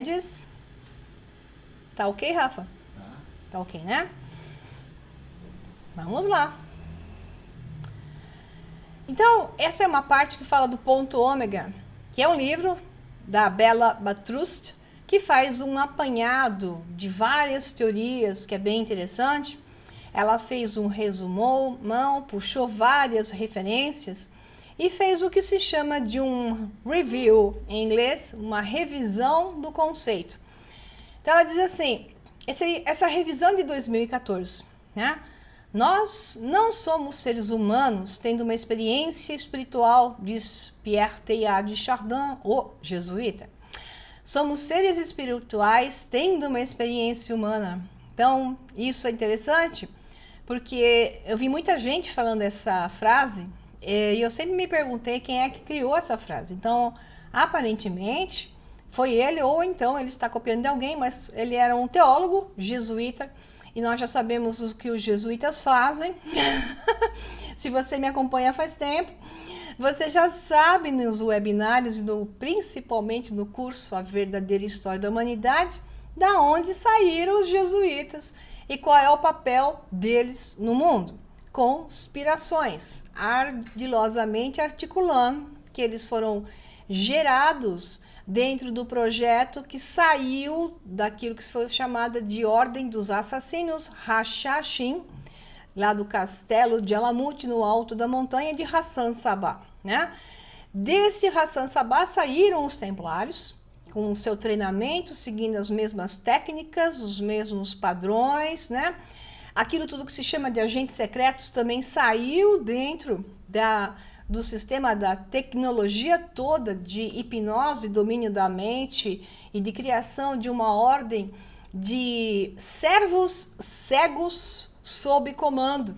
Diz. Tá ok, Rafa? Tá ok, né? Vamos lá. Então, essa é uma parte que fala do ponto ômega, que é um livro da Bella Batrust, que faz um apanhado de várias teorias, que é bem interessante. Ela fez um resumão, puxou várias referências e fez o que se chama de um review, em inglês, uma revisão do conceito. Então ela diz assim, essa revisão de 2014, né? Nós não somos seres humanos tendo uma experiência espiritual, diz Pierre Teilhard de Chardin, o jesuíta. Somos seres espirituais tendo uma experiência humana. Então, isso é interessante, porque eu vi muita gente falando essa frase e eu sempre me perguntei quem é que criou essa frase. Então, aparentemente, foi ele, ou então ele está copiando de alguém, mas ele era um teólogo jesuíta, e nós já sabemos o que os jesuítas fazem. Se você me acompanha faz tempo, você já sabe nos webinários e principalmente no curso A Verdadeira História da Humanidade, da onde saíram os jesuítas e qual é o papel deles no mundo. Conspirações, ardilosamente articulando, que eles foram gerados dentro do projeto que saiu daquilo que foi chamada de Ordem dos Assassinos, Hashashin, lá do castelo de Alamut, no alto da montanha de Hassan Sabbah, né? Desse Hassan Sabbah saíram os templários, com o seu treinamento, seguindo as mesmas técnicas, os mesmos padrões, né? Aquilo tudo que se chama de agentes secretos também saiu dentro do sistema da tecnologia toda de hipnose, domínio da mente e de criação de uma ordem de servos cegos sob comando.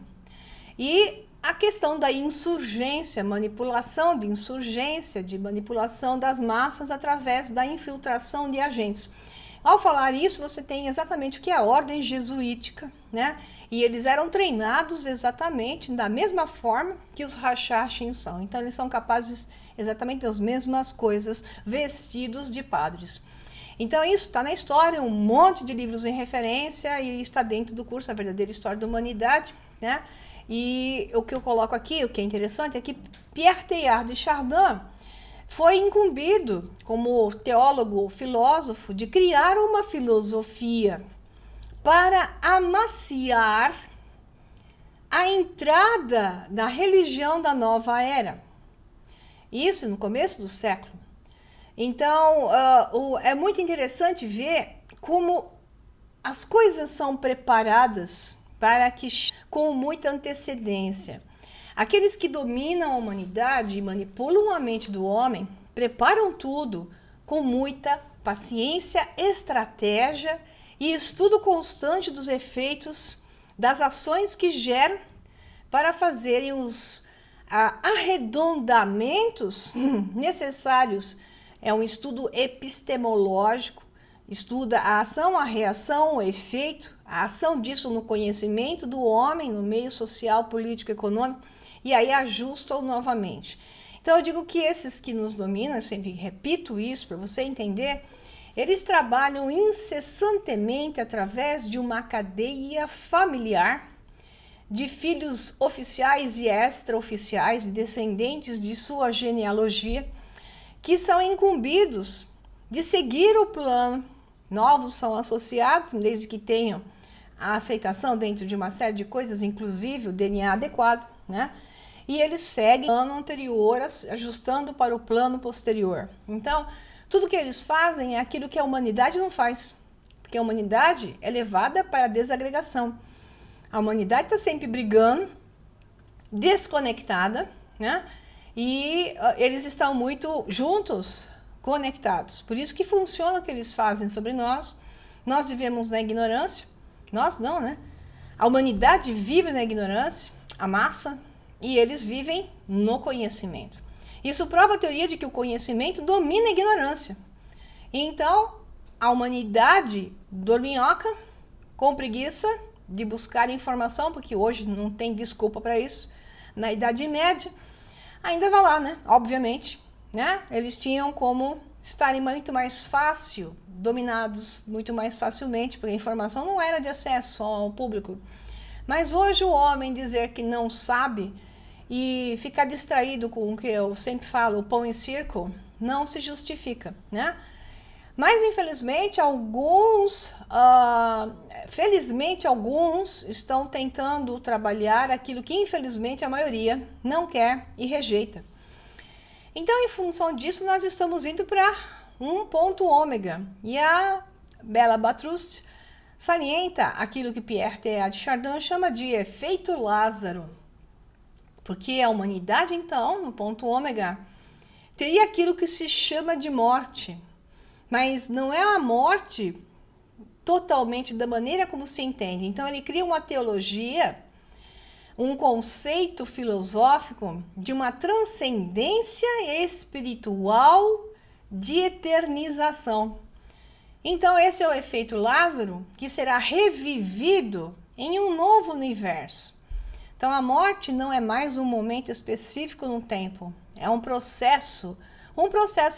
E a questão da insurgência, manipulação de insurgência, de manipulação das massas através da infiltração de agentes. Ao falar isso, você tem exatamente o que é a ordem jesuítica, né? E eles eram treinados exatamente da mesma forma que os Hashashin são. Então, eles são capazes exatamente das mesmas coisas, vestidos de padres. Então, isso está na história, um monte de livros em referência e está dentro do curso A Verdadeira História da Humanidade, né? E o que eu coloco aqui, o que é interessante, é que Pierre Teilhard de Chardin foi incumbido, como teólogo, filósofo, de criar uma filosofia para amaciar a entrada da religião da nova era. Isso no começo do século. Então, é muito interessante ver como as coisas são preparadas para que, com muita antecedência, aqueles que dominam a humanidade e manipulam a mente do homem, preparam tudo com muita paciência, estratégia e estudo constante dos efeitos das ações que geram para fazerem os arredondamentos necessários. É um estudo epistemológico, estuda a ação, a reação, o efeito, a ação disso no conhecimento do homem, no meio social, político, econômico, e aí ajustam novamente. Então eu digo que esses que nos dominam, eu sempre repito isso para você entender, eles trabalham incessantemente através de uma cadeia familiar de filhos oficiais e extraoficiais, descendentes de sua genealogia, que são incumbidos de seguir o plano. Novos são associados, desde que tenham a aceitação dentro de uma série de coisas, inclusive o DNA adequado, né? E eles seguem o plano anterior, ajustando para o plano posterior. Então, tudo que eles fazem é aquilo que a humanidade não faz, porque a humanidade é levada para a desagregação. A humanidade está sempre brigando, desconectada, né? E eles estão muito juntos, conectados. Por isso que funciona o que eles fazem sobre nós. Nós vivemos na ignorância, nós não, né? A humanidade vive na ignorância, a massa, e eles vivem no conhecimento. Isso prova a teoria de que o conhecimento domina a ignorância. Então, a humanidade dorminhoca, com preguiça de buscar informação, porque hoje não tem desculpa para isso, na Idade Média, ainda vai lá, né? Obviamente, né? Eles tinham como estarem muito mais fácil, dominados muito mais facilmente, porque a informação não era de acesso ao público. Mas hoje o homem dizer que não sabe e ficar distraído com o que eu sempre falo, o pão em circo, não se justifica, né? Mas infelizmente felizmente alguns estão tentando trabalhar aquilo que infelizmente a maioria não quer e rejeita. Então, em função disso, nós estamos indo para um ponto ômega. E a Bella Batrust salienta aquilo que Pierre Teilhard de Chardin chama de efeito Lázaro. Porque a humanidade, então, no ponto ômega, teria aquilo que se chama de morte. Mas não é a morte totalmente da maneira como se entende. Então, ele cria uma teologia, um conceito filosófico de uma transcendência espiritual de eternização. Então, esse é o efeito Lázaro, que será revivido em um novo universo. Então, a morte não é mais um momento específico no tempo, é um processo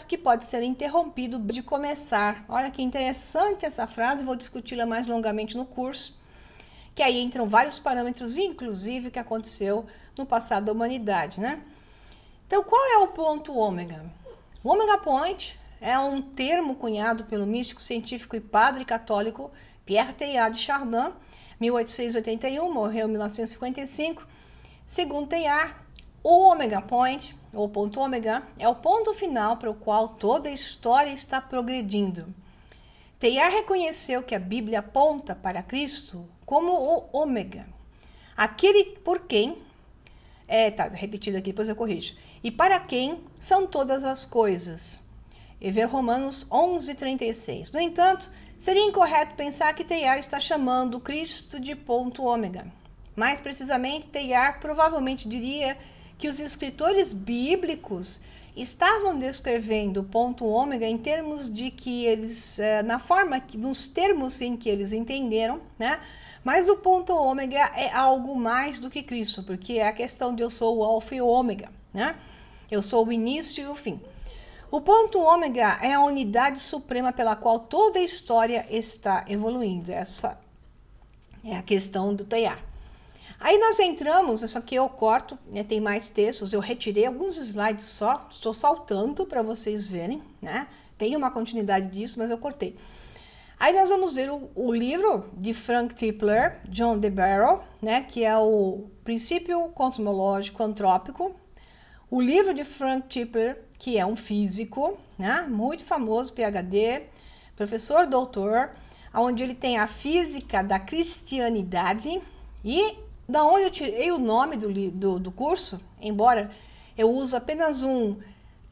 que pode ser interrompido de começar. Olha que interessante essa frase, vou discuti-la mais longamente no curso, que aí entram vários parâmetros, inclusive, que aconteceu no passado da humanidade, né? Então, qual é o ponto ômega? O Omega Point é um termo cunhado pelo místico científico e padre católico Pierre Teilhard de Chardin, 1881, morreu em 1955. Segundo Teilhard, o Omega Point, ou ponto ômega, é o ponto final para o qual toda a história está progredindo. Teilhard reconheceu que a Bíblia aponta para Cristo como o ômega, aquele por quem, tá repetido aqui, depois eu corrijo, e para quem são todas as coisas. E ver Romanos 11:36. No entanto, seria incorreto pensar que Teilhard está chamando Cristo de ponto ômega. Mais precisamente, Teilhard provavelmente diria que os escritores bíblicos estavam descrevendo o ponto ômega em termos de que eles, nos termos em que eles entenderam, né? Mas o ponto ômega é algo mais do que Cristo, porque é a questão de eu sou o alfa e o ômega, né? Eu sou o início e o fim. O ponto ômega é a unidade suprema pela qual toda a história está evoluindo. Essa é a questão do Teilhard. Aí nós entramos, isso aqui eu corto, né, tem mais textos, eu retirei alguns slides só, estou saltando para vocês verem, né? Tem uma continuidade disso, mas eu cortei. Aí nós vamos ver o livro de Frank Tipler, John DeBarrow, né, que é o Princípio Cosmológico Antrópico. O livro de Frank Tipler, que é um físico, né, muito famoso, PhD, professor doutor, onde ele tem a física da cristianidade e da onde eu tirei o nome do curso, embora eu use apenas um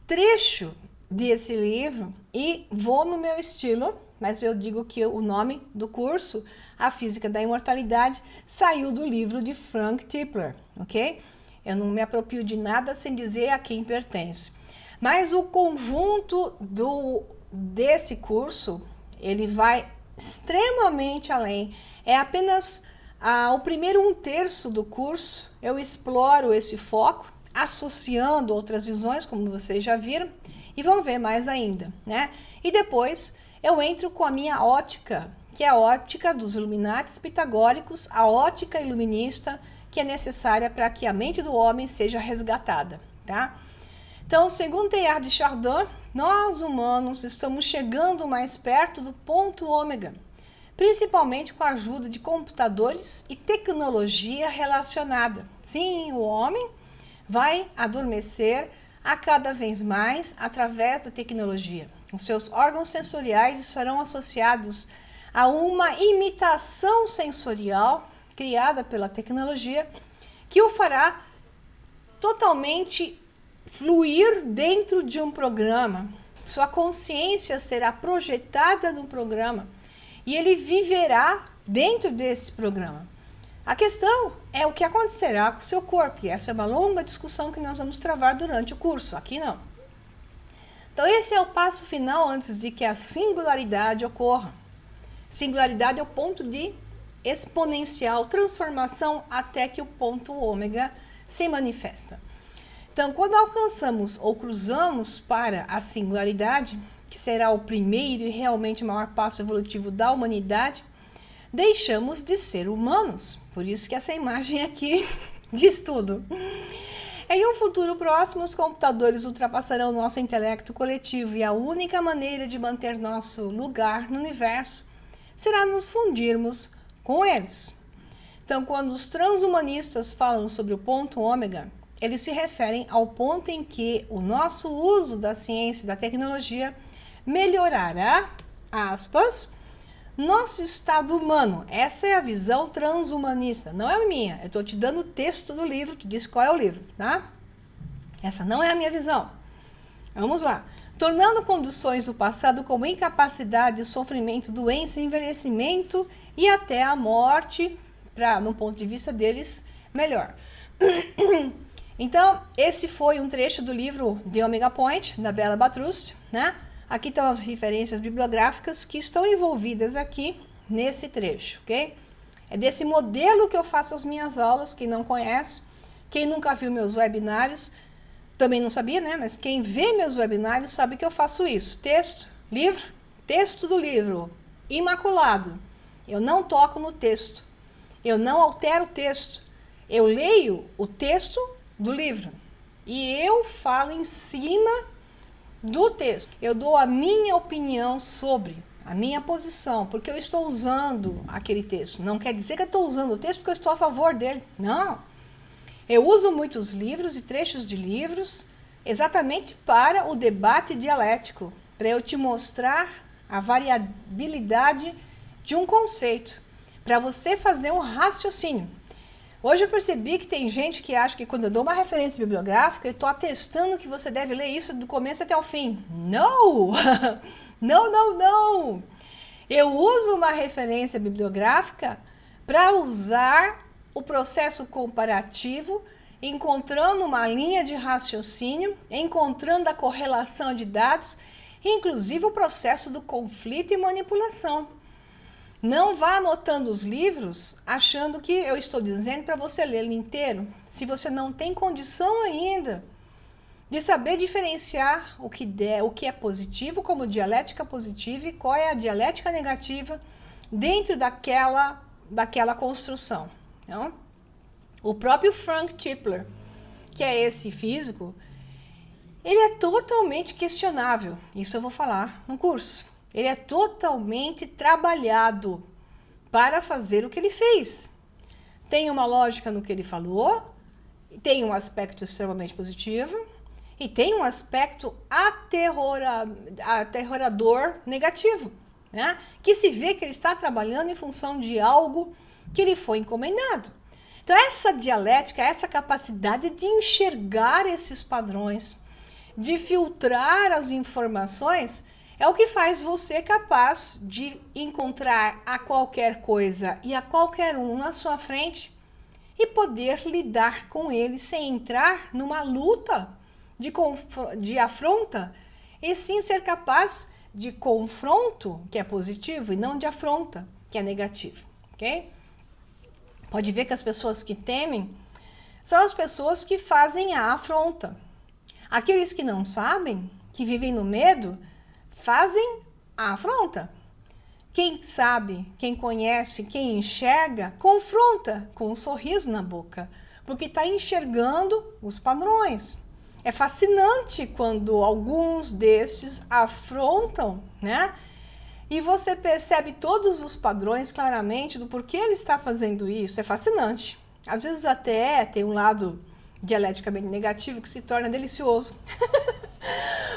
trecho desse livro e vou no meu estilo, mas eu digo que o nome do curso, A Física da Imortalidade, saiu do livro de Frank Tipler, ok? Eu não me aproprio de nada sem dizer a quem pertence. Mas o conjunto desse curso, ele vai extremamente além. É apenas o primeiro 1/3 do curso, eu exploro esse foco, associando outras visões, como vocês já viram, e vão ver mais ainda, né? E depois eu entro com a minha ótica, que é a ótica dos Illuminatis pitagóricos, a ótica iluminista, que é necessária para que a mente do homem seja resgatada, tá? Então, segundo Teilhard de Chardin, nós humanos estamos chegando mais perto do ponto ômega, principalmente com a ajuda de computadores e tecnologia relacionada. Sim, o homem vai adormecer a cada vez mais através da tecnologia. Os seus órgãos sensoriais estarão associados a uma imitação sensorial criada pela tecnologia que o fará totalmente fluir dentro de um programa. Sua consciência será projetada no programa e ele viverá dentro desse programa. A questão é o que acontecerá com o seu corpo, e essa é uma longa discussão que nós vamos travar durante o curso, aqui não. Então esse é o passo final antes de que a singularidade ocorra. Singularidade é o ponto de exponencial transformação até que o ponto ômega se manifesta. Então, quando alcançamos ou cruzamos para a singularidade, que será o primeiro e realmente maior passo evolutivo da humanidade, deixamos de ser humanos. Por isso que essa imagem aqui diz tudo. Em um futuro próximo, os computadores ultrapassarão nosso intelecto coletivo e a única maneira de manter nosso lugar no universo será nos fundirmos com eles. Então, quando os transhumanistas falam sobre o ponto ômega, eles se referem ao ponto em que o nosso uso da ciência e da tecnologia melhorará, aspas, nosso estado humano. Essa é a visão transhumanista, não é a minha. Eu estou te dando o texto do livro, te disse qual é o livro, tá? Essa não é a minha visão. Vamos lá. Tornando condições do passado como incapacidade, sofrimento, doença, envelhecimento e até a morte, para, no ponto de vista deles, melhor. Então, esse foi um trecho do livro The Omega Point, da Bella Batrust, né? Aqui estão as referências bibliográficas que estão envolvidas aqui nesse trecho, ok? É desse modelo que eu faço as minhas aulas, quem não conhece, quem nunca viu meus webinários, também não sabia, né? Mas quem vê meus webinários sabe que eu faço isso. Texto, livro, texto do livro, imaculado. Eu não toco no texto, eu não altero o texto, eu leio o texto do livro e eu falo em cima do texto. Eu dou a minha opinião sobre, a minha posição, porque eu estou usando aquele texto. Não quer dizer que eu estou usando o texto porque eu estou a favor dele. Não. Eu uso muitos livros e trechos de livros exatamente para o debate dialético, para eu te mostrar a variabilidade de um conceito, para você fazer um raciocínio. Hoje eu percebi que tem gente que acha que quando eu dou uma referência bibliográfica, eu estou atestando que você deve ler isso do começo até o fim. Não! Não, não, não! Eu uso uma referência bibliográfica para usar o processo comparativo, encontrando uma linha de raciocínio, encontrando a correlação de dados, inclusive o processo do conflito e manipulação. Não vá anotando os livros achando que eu estou dizendo para você ler ele inteiro, se você não tem condição ainda de saber diferenciar o que é positivo como dialética positiva e qual é a dialética negativa dentro daquela construção. Então, o próprio Frank Tipler, que é esse físico, ele é totalmente questionável. Isso eu vou falar no curso. Ele é totalmente trabalhado para fazer o que ele fez. Tem uma lógica no que ele falou, tem um aspecto extremamente positivo e tem um aspecto aterrorador negativo, né? Que se vê que ele está trabalhando em função de algo que lhe foi encomendado. Então essa dialética, essa capacidade de enxergar esses padrões, de filtrar as informações, é o que faz você capaz de encontrar a qualquer coisa e a qualquer um na sua frente e poder lidar com ele sem entrar numa luta de afronta, e sim ser capaz de confronto, que é positivo, e não de afronta, que é negativo, ok? Pode ver que as pessoas que temem são as pessoas que fazem a afronta. Aqueles que não sabem, que vivem no medo, fazem a afronta. Quem sabe, quem conhece, quem enxerga, confronta com um sorriso na boca, porque está enxergando os padrões. É fascinante quando alguns destes afrontam, né? E você percebe todos os padrões claramente do porquê ele está fazendo isso. É fascinante. Às vezes até tem um lado dialeticamente negativo que se torna delicioso.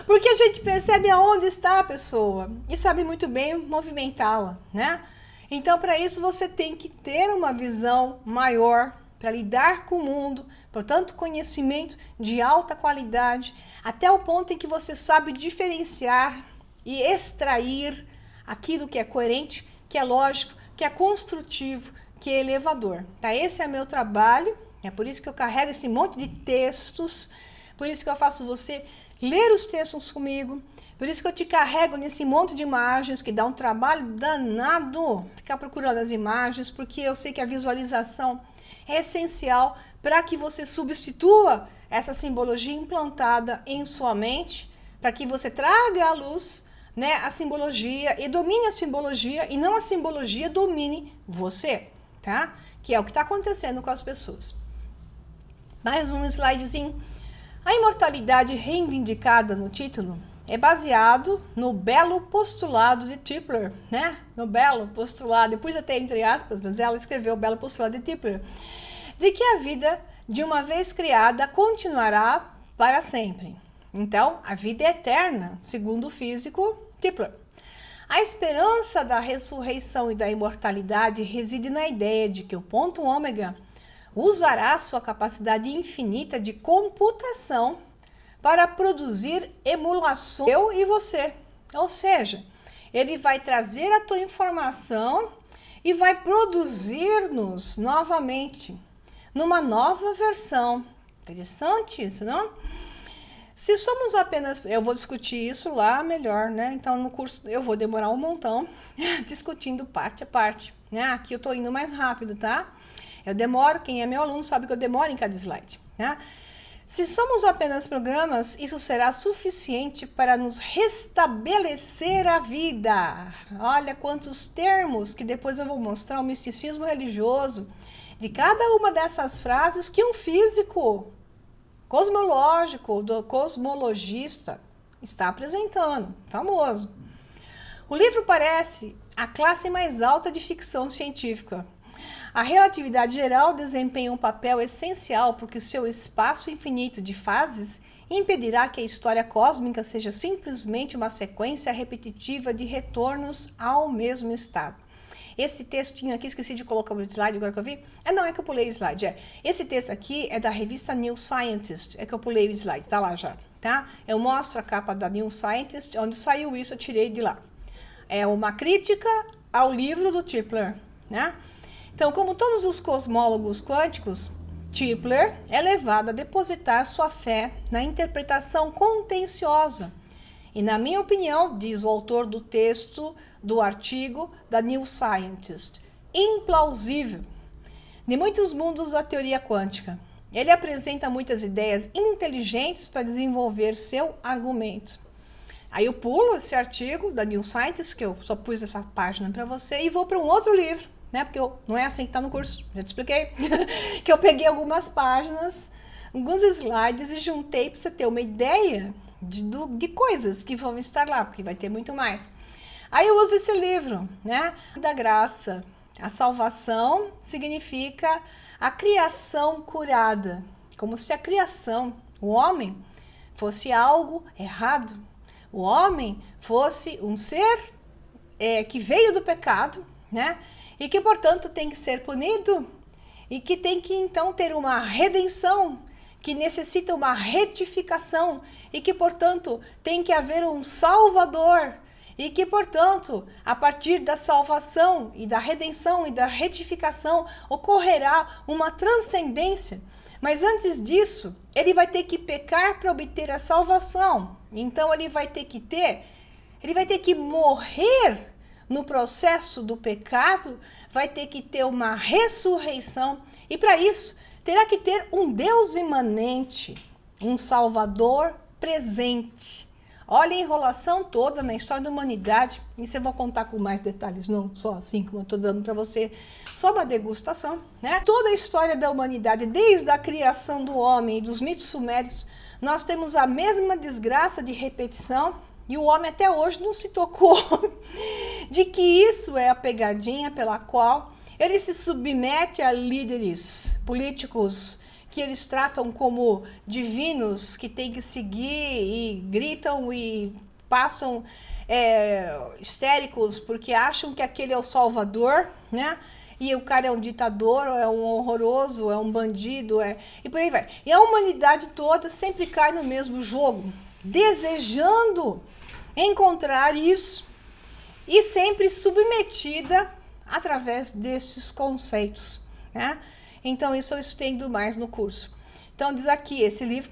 Porque a gente percebe aonde está a pessoa e sabe muito bem movimentá-la, né? Então, para isso, você tem que ter uma visão maior para lidar com o mundo, portanto, conhecimento de alta qualidade, até o ponto em que você sabe diferenciar e extrair aquilo que é coerente, que é lógico, que é construtivo, que é elevador. Tá? Esse é meu trabalho, é por isso que eu carrego esse monte de textos, por isso que eu faço você ler os textos comigo, por isso que eu te carrego nesse monte de imagens, que dá um trabalho danado ficar procurando as imagens, porque eu sei que a visualização é essencial para que você substitua essa simbologia implantada em sua mente, para que você traga à luz né, a simbologia e domine a simbologia e não a simbologia domine você, tá? Que é o que está acontecendo com as pessoas. Mais um slidezinho. A imortalidade reivindicada no título é baseado no belo postulado de Tipler, né? No belo postulado, depois até entre aspas, mas ela escreveu o belo postulado de Tipler, de que a vida, de uma vez criada, continuará para sempre. Então, a vida é eterna, segundo o físico Tipler. A esperança da ressurreição e da imortalidade reside na ideia de que o ponto ômega usará sua capacidade infinita de computação para produzir emulações, eu e você. Ou seja, ele vai trazer a tua informação e vai produzir-nos novamente, numa nova versão. Interessante isso, não? Se somos apenas... Eu vou discutir isso lá melhor, né? Então, no curso eu vou demorar um montão discutindo parte a parte. Né? Aqui eu tô indo mais rápido, tá? Eu demoro, quem é meu aluno sabe que eu demoro em cada slide, né? Se somos apenas programas, isso será suficiente para nos restabelecer a vida. Olha quantos termos que depois eu vou mostrar o misticismo religioso de cada uma dessas frases que um físico cosmológico, do cosmologista, está apresentando, famoso. O livro parece a classe mais alta de ficção científica. A relatividade geral desempenha um papel essencial porque seu espaço infinito de fases impedirá que a história cósmica seja simplesmente uma sequência repetitiva de retornos ao mesmo estado. Esse textinho aqui, esqueci de colocar o slide agora que eu vi. Não, é que eu pulei o slide, Esse texto aqui é da revista New Scientist, é que eu pulei o slide, tá lá já, tá? Eu mostro a capa da New Scientist, onde saiu isso, eu tirei de lá. É uma crítica ao livro do Tipler, né? Então, como todos os cosmólogos quânticos, Tipler é levado a depositar sua fé na interpretação contenciosa. E, na minha opinião, diz o autor do texto do artigo da New Scientist, implausível, de muitos mundos da teoria quântica. Ele apresenta muitas ideias inteligentes para desenvolver seu argumento. Aí eu pulo esse artigo da New Scientist, que eu só pus essa página para você, e vou para um outro livro, né? Porque não é assim que está no curso, já te expliquei. Que eu peguei algumas páginas, alguns slides e juntei para você ter uma ideia de coisas que vão estar lá, porque vai ter muito mais. Aí eu uso esse livro, né? Da graça. A salvação significa a criação curada. Como se a criação, o homem, fosse algo errado. O homem fosse um ser que veio do pecado, né? E que, portanto, tem que ser punido e que tem que, então, ter uma redenção, que necessita uma retificação e que, portanto, tem que haver um salvador e que, portanto, a partir da salvação e da redenção e da retificação ocorrerá uma transcendência. Mas antes disso, ele vai ter que pecar para obter a salvação. Então ele vai ter que morrer no processo do pecado, vai ter que ter uma ressurreição e para isso terá que ter um Deus imanente, um Salvador presente. Olha a enrolação toda na história da humanidade. Isso eu vou contar com mais detalhes, não só assim como eu estou dando para você, só uma degustação, né? Toda a história da humanidade, desde a criação do homem e dos mitos sumérios, nós temos a mesma desgraça de repetição e o homem até hoje não se tocou de que isso é a pegadinha pela qual ele se submete a líderes políticos que eles tratam como divinos, que tem que seguir e gritam e passam histéricos porque acham que aquele é o salvador, né? E o cara é um ditador, é um horroroso, é um bandido, e por aí vai. E a humanidade toda sempre cai no mesmo jogo, desejando encontrar isso e sempre submetida através desses conceitos, né? Então, isso eu estendo mais no curso. Então, diz aqui, esse livro,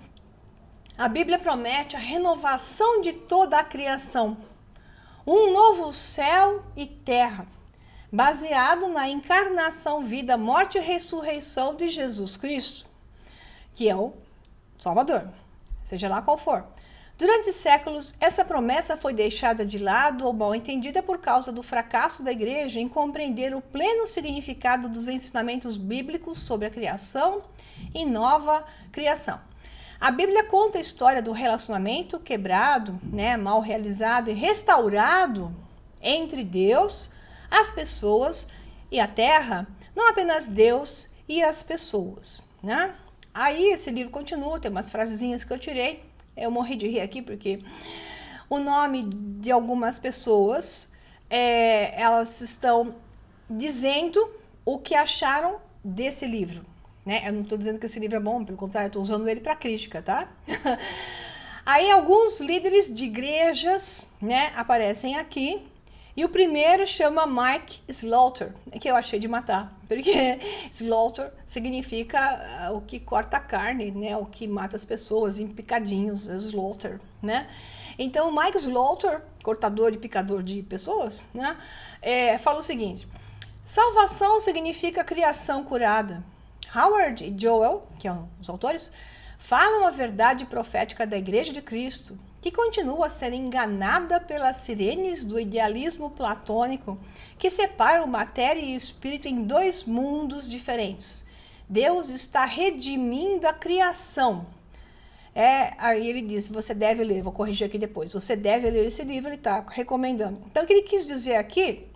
a Bíblia promete a renovação de toda a criação, um novo céu e terra, baseado na encarnação, vida, morte e ressurreição de Jesus Cristo, que é o Salvador, seja lá qual for. Durante séculos, essa promessa foi deixada de lado ou mal entendida por causa do fracasso da igreja em compreender o pleno significado dos ensinamentos bíblicos sobre a criação e nova criação. A Bíblia conta a história do relacionamento quebrado, mal realizado e restaurado entre Deus, as pessoas e a terra, não apenas Deus e as pessoas, né? Aí esse livro continua, tem umas frasezinhas que eu tirei. Eu morri de rir aqui porque o nome de algumas pessoas, elas estão dizendo o que acharam desse livro, né? Eu não estou dizendo que esse livro é bom, pelo contrário, eu estou usando ele para crítica, tá? Aí alguns líderes de igrejas, aparecem aqui. E o primeiro chama Mike Slaughter, que eu achei de matar, porque slaughter significa o que corta a carne, o que mata as pessoas em picadinhos, slaughter, né? Então, Mike Slaughter, cortador e picador de pessoas, fala o seguinte: salvação significa criação curada. Howard e Joel, que são os autores, falam a verdade profética da Igreja de Cristo, que continua a ser enganada pelas sirenes do idealismo platônico que separam matéria e espírito em dois mundos diferentes. Deus está redimindo a criação. Aí ele diz, você deve ler, vou corrigir aqui depois, você deve ler esse livro, ele está recomendando. Então o que ele quis dizer aqui,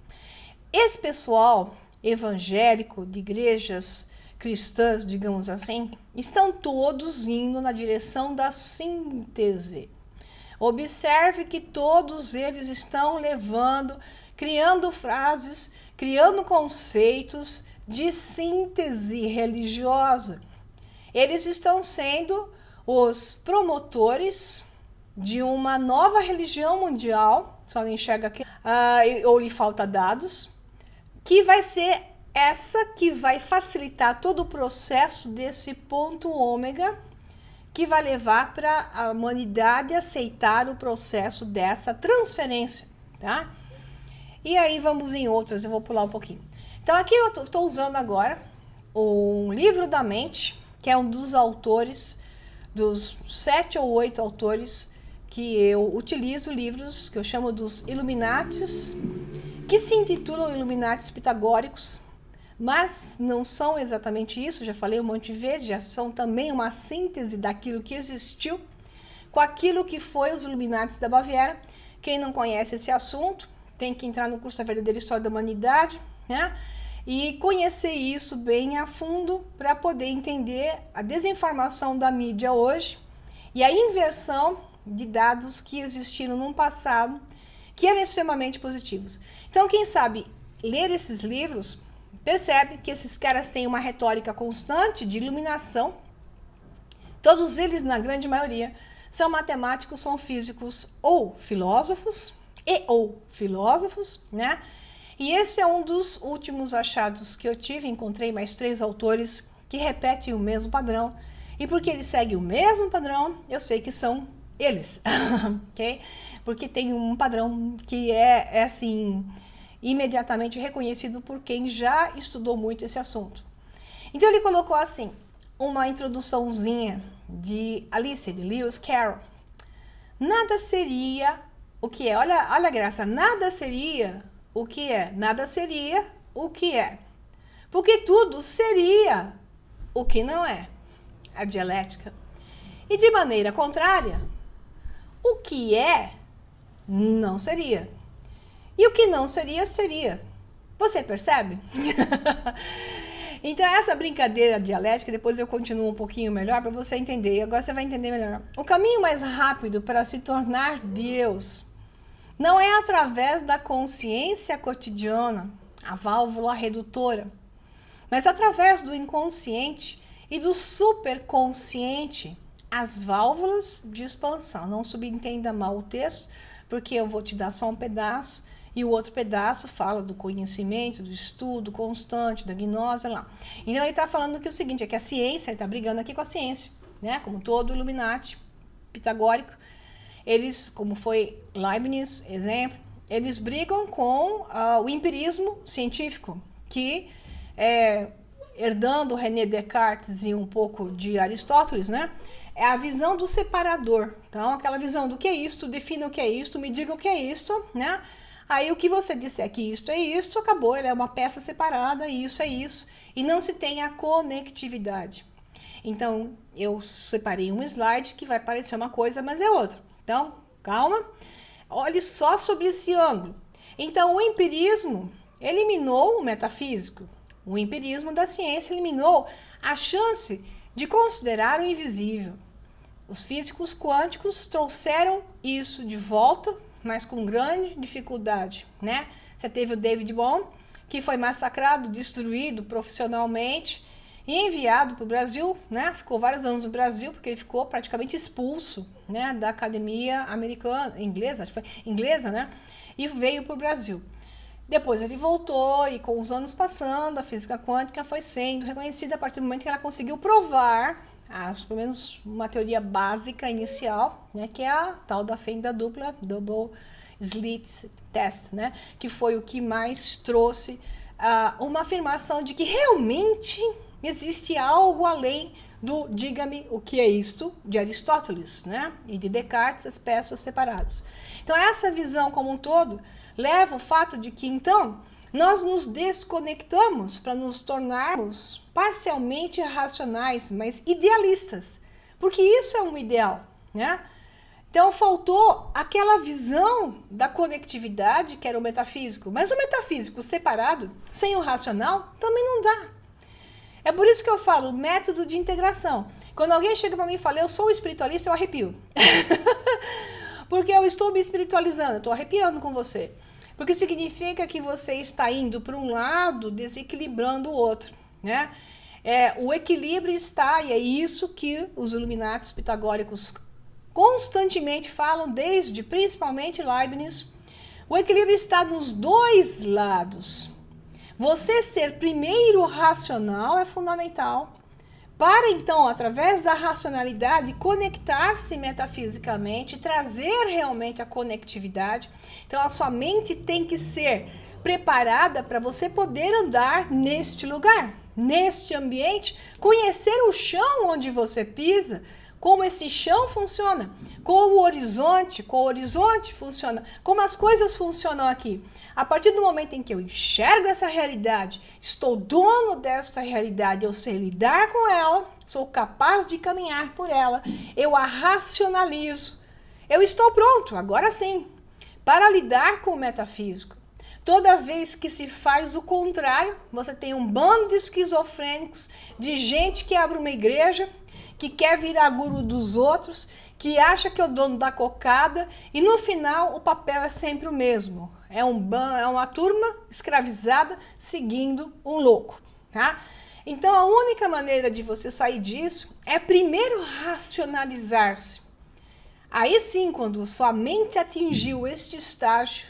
esse pessoal evangélico de igrejas cristãs, digamos assim, estão todos indo na direção da síntese. Observe que todos eles estão criando frases, criando conceitos de síntese religiosa. Eles estão sendo os promotores de uma nova religião mundial, só não enxerga aqui, ou lhe falta dados, que vai ser essa que vai facilitar todo o processo desse ponto ômega, que vai levar para a humanidade aceitar o processo dessa transferência, tá? E aí vamos em outras, eu vou pular um pouquinho. Então aqui eu estou usando agora um livro da mente, que é um dos autores, dos 7 ou 8 autores que eu utilizo, livros que eu chamo dos Illuminatis, que se intitulam Illuminatis pitagóricos, mas não são exatamente isso, já falei um monte de vezes, já são também uma síntese daquilo que existiu com aquilo que foi os Illuminatis da Baviera. Quem não conhece esse assunto tem que entrar no curso da Verdadeira História da Humanidade, e conhecer isso bem a fundo para poder entender a desinformação da mídia hoje e a inversão de dados que existiram no passado, que eram extremamente positivos. Então, quem sabe ler esses livros, percebe que esses caras têm uma retórica constante de iluminação. Todos eles, na grande maioria, são matemáticos, são físicos ou filósofos, E esse é um dos últimos achados que eu tive, encontrei mais 3 autores que repetem o mesmo padrão. E porque eles seguem o mesmo padrão, eu sei que são eles, ok? Porque tem um padrão que é assim, imediatamente reconhecido por quem já estudou muito esse assunto. Então ele colocou assim, uma introduçãozinha de Alice, de Lewis Carroll. Nada seria o que é. Olha a graça, nada seria o que é. Nada seria o que é. Porque tudo seria o que não é. A dialética. E de maneira contrária, o que é não seria. E o que não seria, seria. Você percebe? Então essa brincadeira dialética, depois eu continuo um pouquinho melhor para você entender. E agora você vai entender melhor. O caminho mais rápido para se tornar Deus não é através da consciência cotidiana, a válvula redutora, mas através do inconsciente e do superconsciente, as válvulas de expansão. Não subentenda mal o texto, porque eu vou te dar só um pedaço, e o outro pedaço fala do conhecimento, do estudo constante, da gnose lá. Então ele está falando que o seguinte, é que a ciência, ele está brigando aqui com a ciência, como todo Illuminati pitagórico, eles, como foi Leibniz, exemplo, eles brigam com o empirismo científico, que herdando René Descartes e um pouco de Aristóteles, é a visão do separador. Então, aquela visão do que é isto, defina o que é isto, me diga o que é isto, né? Aí o que você disser que isto é isto, acabou, ele é uma peça separada, isso é isso, e não se tem a conectividade. Então, eu separei um slide que vai parecer uma coisa, mas é outra. Então, calma, olhe só sobre esse ângulo. Então, o empirismo eliminou o metafísico. O empirismo da ciência eliminou a chance de considerar o invisível. Os físicos quânticos trouxeram isso de volta, mas com grande dificuldade, né? Você teve o David Bohm, que foi massacrado, destruído profissionalmente e enviado para o Brasil, né? Ficou vários anos no Brasil, porque ele ficou praticamente expulso, né? Da academia americana, inglesa, acho que foi inglesa, né? E veio para o Brasil. Depois ele voltou e com os anos passando, a física quântica foi sendo reconhecida a partir do momento que ela conseguiu provar, pelo menos uma teoria básica inicial, né, que é a tal da fenda dupla, Double Slit Test, né, que foi o que mais trouxe uma afirmação de que realmente existe algo além do diga-me o que é isto, de Aristóteles, né, e de Descartes, as peças separadas. Então essa visão como um todo leva o fato de que, então, nós nos desconectamos para nos tornarmos parcialmente racionais, mas idealistas, porque isso é um ideal, né? Então, faltou aquela visão da conectividade, que era o metafísico, mas o metafísico separado, sem o racional, também não dá. É por isso que eu falo método de integração. Quando alguém chega para mim e fala, eu sou espiritualista, eu arrepio. Porque eu estou me espiritualizando, eu estou arrepiando com você. Porque significa que você está indo para um lado, desequilibrando o outro, né? O equilíbrio está, e é isso que os iluminatis pitagóricos constantemente falam, desde principalmente Leibniz. O equilíbrio está nos dois lados. Você ser primeiro racional é fundamental, para então, através da racionalidade, conectar-se metafisicamente, trazer realmente a conectividade. Então, a sua mente tem que ser preparada para você poder andar neste lugar, neste ambiente, conhecer o chão onde você pisa, como esse chão funciona, como o horizonte funciona, como as coisas funcionam aqui. A partir do momento em que eu enxergo essa realidade, estou dono desta realidade, eu sei lidar com ela, sou capaz de caminhar por ela, eu a racionalizo, eu estou pronto, agora sim, para lidar com o metafísico. Toda vez que se faz o contrário, você tem um bando de esquizofrênicos, de gente que abre uma igreja, que quer virar guru dos outros, que acha que é o dono da cocada, e no final o papel é sempre o mesmo. É uma turma escravizada seguindo um louco, tá? Então a única maneira de você sair disso é primeiro racionalizar-se. Aí sim, quando sua mente atingiu este estágio,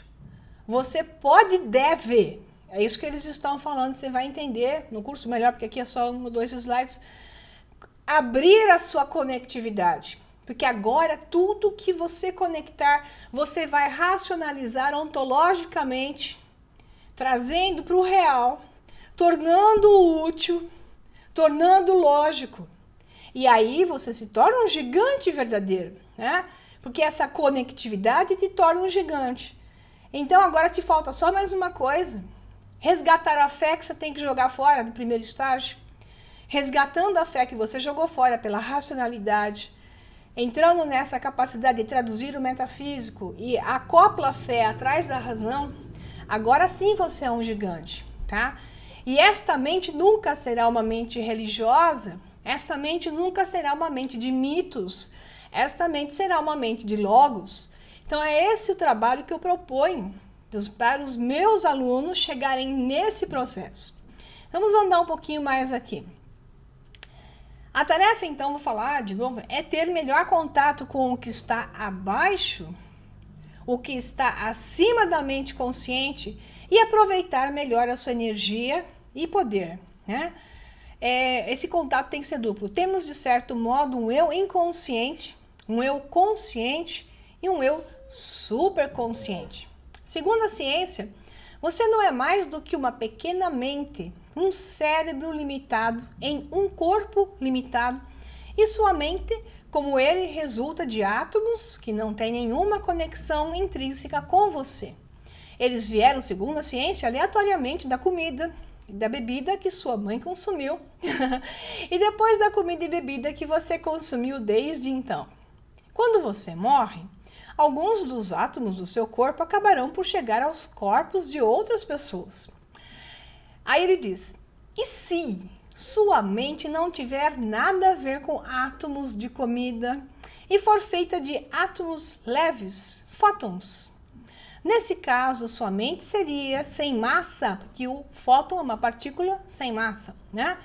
você pode e deve, é isso que eles estão falando, você vai entender no curso melhor, porque aqui é só 1 ou 2 slides, abrir a sua conectividade, porque agora tudo que você conectar, você vai racionalizar ontologicamente, trazendo para o real, tornando útil, tornando lógico. E aí você se torna um gigante verdadeiro, né? Porque essa conectividade te torna um gigante. Então agora te falta só mais uma coisa, resgatar a fé que você tem que jogar fora do primeiro estágio. Resgatando a fé que você jogou fora pela racionalidade, entrando nessa capacidade de traduzir o metafísico e acopla a fé atrás da razão, agora sim você é um gigante, tá? E esta mente nunca será uma mente religiosa, esta mente nunca será uma mente de mitos, esta mente será uma mente de logos. Então é esse o trabalho que eu proponho para os meus alunos chegarem nesse processo. Vamos andar um pouquinho mais aqui. A tarefa, então, vou falar de novo, é ter melhor contato com o que está abaixo, o que está acima da mente consciente e aproveitar melhor a sua energia e poder, né? Esse contato tem que ser duplo. Temos, de certo modo, um eu inconsciente, um eu consciente e um eu superconsciente. Segundo a ciência, você não é mais do que uma pequena mente, um cérebro limitado em um corpo limitado, e sua mente como ele resulta de átomos que não têm nenhuma conexão intrínseca com você. Eles vieram, segundo a ciência, aleatoriamente da comida e da bebida que sua mãe consumiu e depois da comida e bebida que você consumiu desde então. Quando você morre, alguns dos átomos do seu corpo acabarão por chegar aos corpos de outras pessoas. Aí ele diz, e se sua mente não tiver nada a ver com átomos de comida e for feita de átomos leves, fótons? Nesse caso, sua mente seria sem massa, porque o fóton é uma partícula sem massa, né?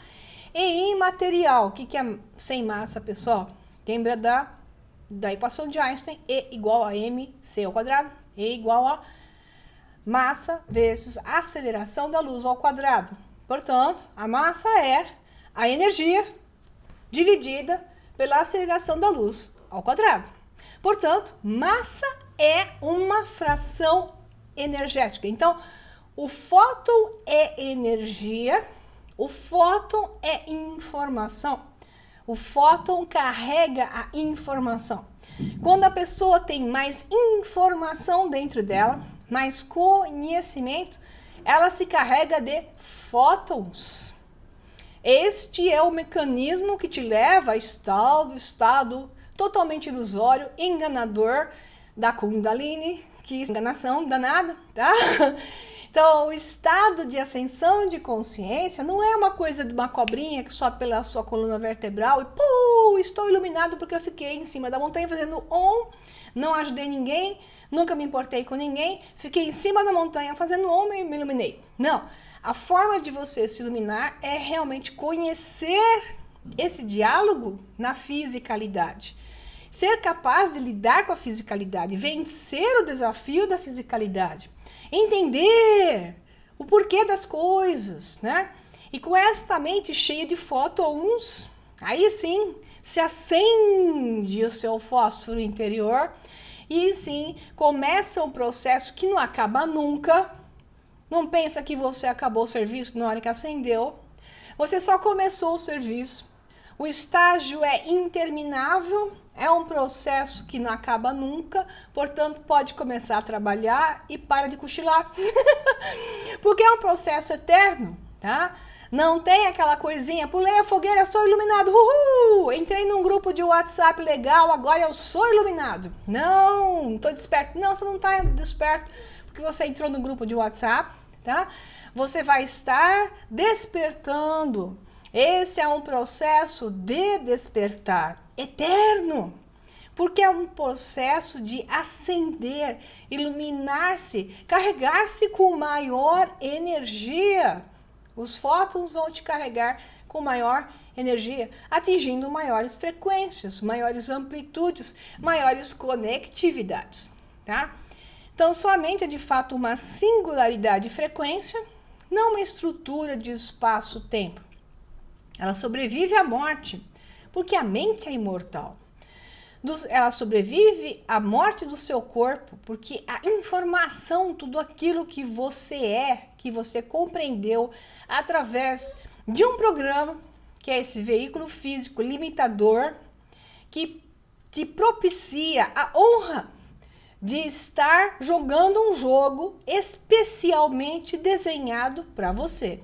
E imaterial. O que é sem massa, pessoal? Lembra da equação de Einstein, E igual a mc ao quadrado, E igual a massa vezes aceleração da luz ao quadrado. Portanto, a massa é a energia dividida pela aceleração da luz ao quadrado. Portanto, massa é uma fração energética. Então, o fóton é energia, o fóton é informação. O fóton carrega a informação. Quando a pessoa tem mais informação dentro dela, mais conhecimento, ela se carrega de fótons. Este é o mecanismo que te leva a estado totalmente ilusório, enganador da Kundalini, que é enganação danada, tá? Então, o estado de ascensão de consciência não é uma coisa de uma cobrinha que sobe pela sua coluna vertebral e estou iluminado porque eu fiquei em cima da montanha fazendo não ajudei ninguém, nunca me importei com ninguém, fiquei em cima da montanha fazendo e me iluminei. Não, a forma de você se iluminar é realmente conhecer esse diálogo na fisicalidade. Ser capaz de lidar com a fisicalidade, vencer o desafio da fisicalidade, entender o porquê das coisas, né? E com esta mente cheia de fótons, aí sim se acende o seu fósforo interior e sim começa um processo que não acaba nunca. Não pensa que você acabou o serviço na hora que acendeu. Você só começou o serviço. O estágio é interminável, é um processo que não acaba nunca, portanto pode começar a trabalhar e para de cochilar. Porque é um processo eterno, tá? Não tem aquela coisinha, pulei a fogueira, sou iluminado, uhul! Entrei num grupo de WhatsApp legal, agora eu sou iluminado. Não, tô desperto. Não, você não tá desperto porque você entrou no grupo de WhatsApp, tá? Você vai estar despertando. Esse é um processo de despertar eterno, porque é um processo de ascender, iluminar-se, carregar-se com maior energia. Os fótons vão te carregar com maior energia, atingindo maiores frequências, maiores amplitudes, maiores conectividades, tá? Então, sua mente é de fato uma singularidade de frequência, não uma estrutura de espaço-tempo. Ela sobrevive à morte, porque a mente é imortal. Ela sobrevive à morte do seu corpo, porque a informação, tudo aquilo que você compreendeu através de um programa, que é esse veículo físico limitador, que te propicia a honra de estar jogando um jogo especialmente desenhado para você.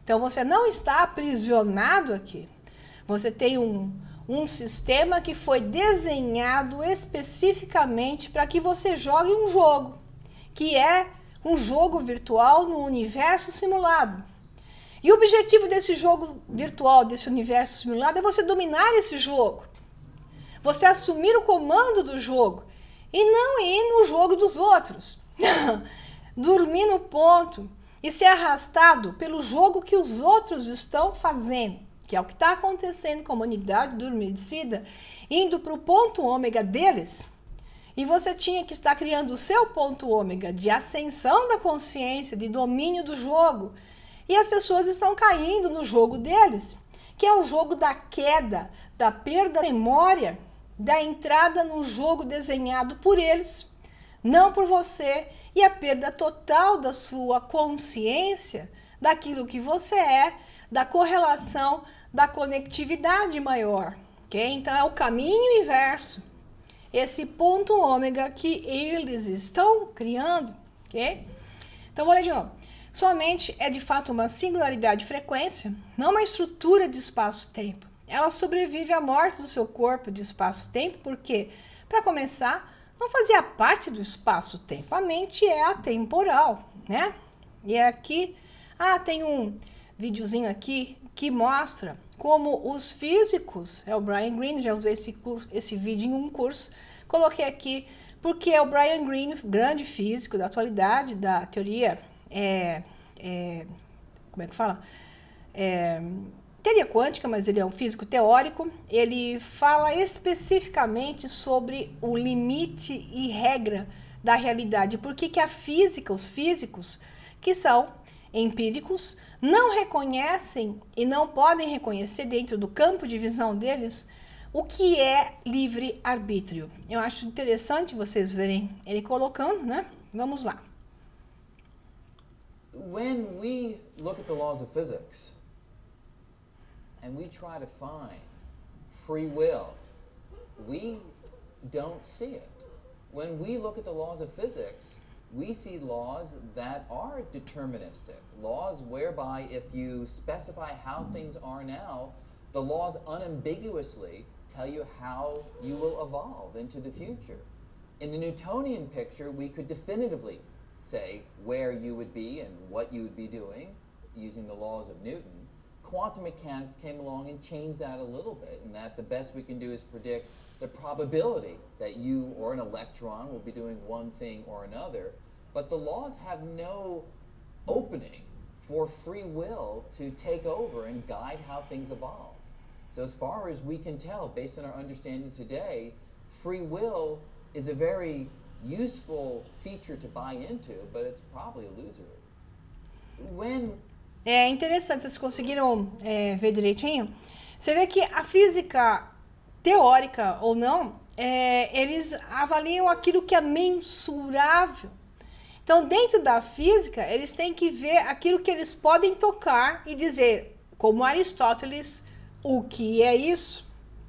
Então, você não está aprisionado aqui. Você tem um sistema que foi desenhado especificamente para que você jogue um jogo, que é um jogo virtual no universo simulado. E o objetivo desse jogo virtual, desse universo simulado, é você dominar esse jogo. Você assumir o comando do jogo e não ir no jogo dos outros. Dormir no ponto e ser arrastado pelo jogo que os outros estão fazendo, que é o que está acontecendo com a humanidade dormicida, indo para o ponto ômega deles, e você tinha que estar criando o seu ponto ômega de ascensão da consciência, de domínio do jogo, e as pessoas estão caindo no jogo deles, que é o jogo da queda, da perda da memória, da entrada no jogo desenhado por eles, não por você, e a perda total da sua consciência, daquilo que você é, da correlação, da conectividade maior. ok? Então é o caminho inverso, esse ponto ômega que eles estão criando, ok? Então vou ler de novo. Sua mente é de fato uma singularidade de frequência, não uma estrutura de espaço-tempo. Ela sobrevive à morte do seu corpo de espaço-tempo porque, para começar, não fazia parte do espaço-tempo. A mente é atemporal, né? E aqui, tem um videozinho aqui que mostra como os físicos, é o Brian Greene, já usei esse vídeo em um curso, coloquei aqui porque é o Brian Greene, grande físico da atualidade, da teoria, como é que fala? Teoria quântica, mas ele é um físico teórico. Ele fala especificamente sobre o limite e regra da realidade. Por que a física, os físicos, que são empíricos, não reconhecem e não podem reconhecer dentro do campo de visão deles o que é livre-arbítrio. Eu acho interessante vocês verem ele colocando, né? Vamos lá. When we look at the laws of physics and we try to find free will, we don't see it. When we look at the laws of physics, we see laws that are deterministic, laws whereby if you specify how things are now, the laws unambiguously tell you how you will evolve into the future. In the Newtonian picture, we could definitively say where you would be and what you would be doing using the laws of Newton. Quantum mechanics came along and changed that a little bit, and that the best we can do is predict the probability that you or an electron will be doing one thing or another, but the laws have no opening for free will to take over and guide how things evolve. So as far as we can tell, based on our understanding today, free will is a very useful feature to buy into, but it's probably illusory. É interessante, vocês conseguiram ver direitinho? Você vê que a física teórica ou não, eles avaliam aquilo que é mensurável. Então, dentro da física, eles têm que ver aquilo que eles podem tocar e dizer, como Aristóteles, o que é isso,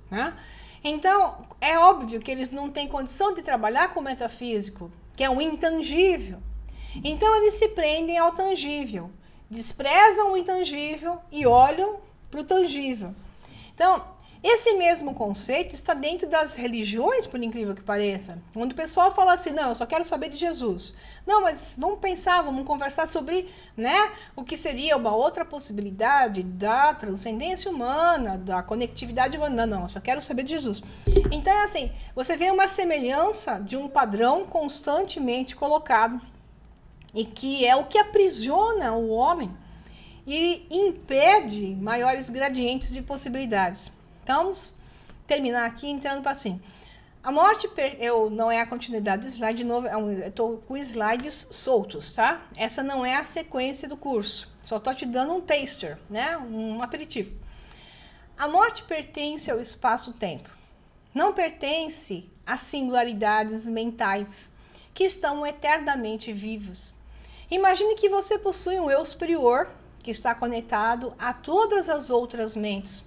né? Então, é óbvio que eles não têm condição de trabalhar com o metafísico, que é um intangível. Então, eles se prendem ao tangível, desprezam o intangível e olham para o tangível. Então, esse mesmo conceito está dentro das religiões, por incrível que pareça, onde o pessoal fala assim, não, eu só quero saber de Jesus. Não, mas vamos pensar, vamos conversar sobre, né, o que seria uma outra possibilidade da transcendência humana, da conectividade humana. Não, eu só quero saber de Jesus. Então, é assim, você vê uma semelhança de um padrão constantemente colocado e que é o que aprisiona o homem e impede maiores gradientes de possibilidades. Então, vamos terminar aqui entrando para assim. A morte, não é a continuidade do slide, de novo, eu estou com slides soltos, tá? Essa não é a sequência do curso, só estou te dando um taster, né? Um aperitivo. A morte pertence ao espaço-tempo, não pertence às singularidades mentais que estão eternamente vivas. Imagine que você possui um eu superior que está conectado a todas as outras mentes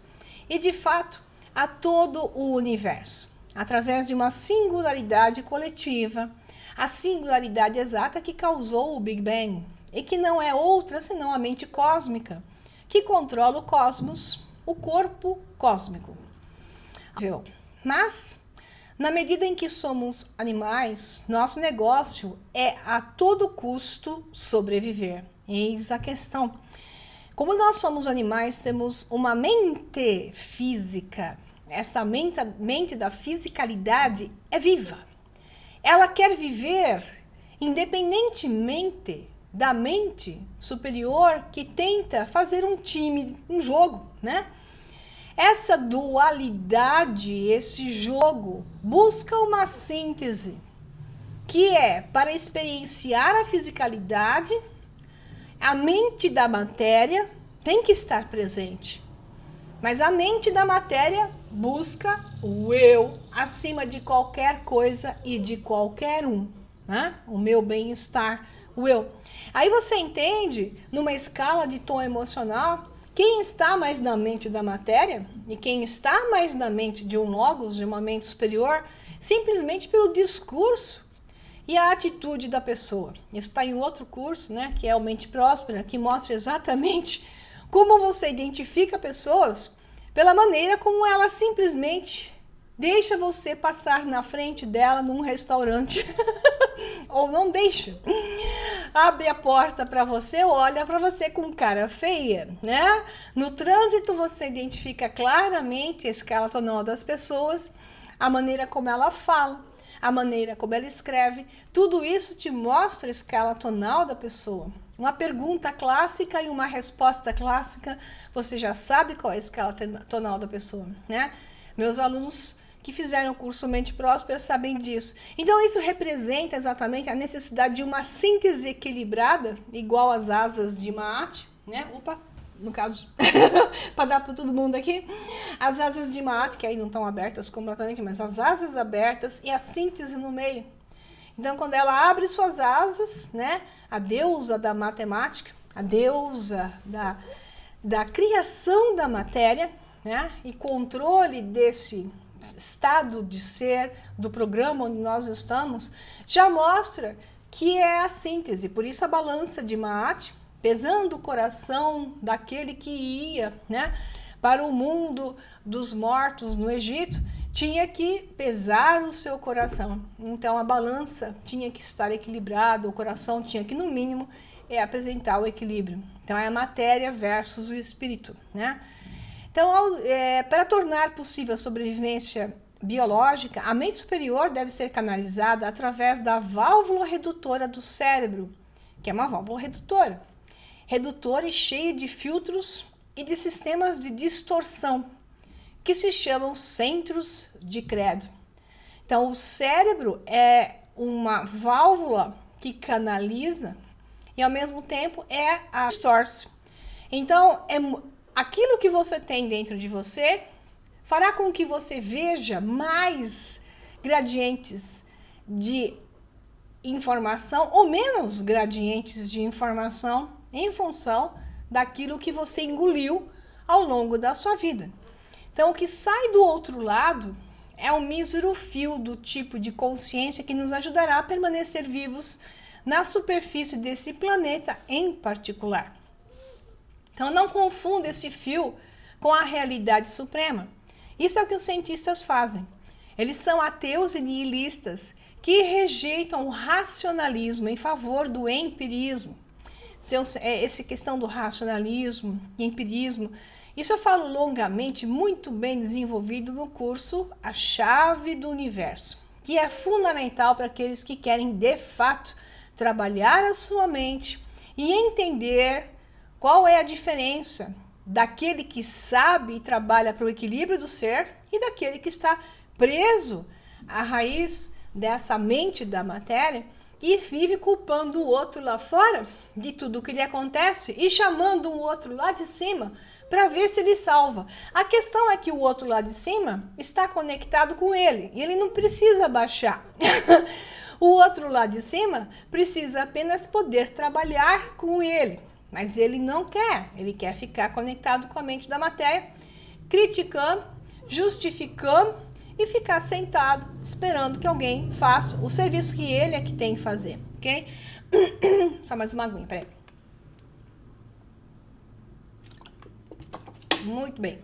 e, de fato, a todo o universo, através de uma singularidade coletiva, a singularidade exata que causou o Big Bang, e que não é outra senão a mente cósmica, que controla o cosmos, o corpo cósmico. Mas, na medida em que somos animais, nosso negócio é a todo custo sobreviver. Eis a questão. Como nós somos animais, temos uma mente física. Essa mente da fisicalidade é viva. Ela quer viver independentemente da mente superior que tenta fazer um time, um jogo, né? Essa dualidade, esse jogo, busca uma síntese, que é para experienciar a fisicalidade, a mente da matéria tem que estar presente. Mas a mente da matéria busca o eu acima de qualquer coisa e de qualquer um, né? O meu bem-estar, o eu. Aí você entende, numa escala de tom emocional, quem está mais na mente da matéria e quem está mais na mente de um logos, de uma mente superior, simplesmente pelo discurso e a atitude da pessoa. Isso está em outro curso, né, que é o Mente Próspera, que mostra exatamente como você identifica pessoas pela maneira como ela simplesmente deixa você passar na frente dela num restaurante ou não deixa. Abre a porta para você, olha para você com cara feia, né? No trânsito você identifica claramente a escala tonal das pessoas, a maneira como ela fala, a maneira como ela escreve, tudo isso te mostra a escala tonal da pessoa. Uma pergunta clássica e uma resposta clássica, você já sabe qual é a escala tonal da pessoa, né? Meus alunos que fizeram o curso Mente Próspera sabem disso. Então isso representa exatamente a necessidade de uma síntese equilibrada, igual às asas de Maat, né? No caso, para dar para todo mundo aqui, as asas de Maat, que aí não estão abertas completamente, mas as asas abertas e a síntese no meio. Então, quando ela abre suas asas, né, a deusa da matemática, a deusa da criação da matéria, né, e controle desse estado de ser do programa onde nós estamos, já mostra que é a síntese. Por isso a balança de Maat, pesando o coração daquele que ia, né, para o mundo dos mortos no Egito, tinha que pesar o seu coração. Então a balança tinha que estar equilibrada, o coração tinha que, no mínimo, apresentar o equilíbrio. Então é a matéria versus o espírito, né? Então, para tornar possível a sobrevivência biológica, a mente superior deve ser canalizada através da válvula redutora do cérebro, que é uma válvula redutora e cheia de filtros e de sistemas de distorção, que se chamam centros de credo. Então, o cérebro é uma válvula que canaliza e, ao mesmo tempo, a distorce. Então, aquilo que você tem dentro de você fará com que você veja mais gradientes de informação ou menos gradientes de informação em função daquilo que você engoliu ao longo da sua vida. Então, o que sai do outro lado é um mísero fio do tipo de consciência que nos ajudará a permanecer vivos na superfície desse planeta em particular. Então, não confunda esse fio com a realidade suprema. Isso é o que os cientistas fazem. Eles são ateus e nihilistas que rejeitam o racionalismo em favor do empirismo. Essa questão do racionalismo e empirismo, isso eu falo longamente, muito bem desenvolvido no curso A Chave do Universo, que é fundamental para aqueles que querem, de fato, trabalhar a sua mente e entender qual é a diferença daquele que sabe e trabalha para o equilíbrio do ser e daquele que está preso à raiz dessa mente da matéria e vive culpando o outro lá fora de tudo o que lhe acontece e chamando um outro lá de cima para ver se ele salva. A questão é que o outro lá de cima está conectado com ele e ele não precisa baixar. O outro lá de cima precisa apenas poder trabalhar com ele, mas ele não quer. Ele quer ficar conectado com a mente da matéria, criticando, justificando e ficar sentado esperando que alguém faça o serviço que ele é que tem que fazer, ok? Só mais uma aguinha, peraí. Muito bem.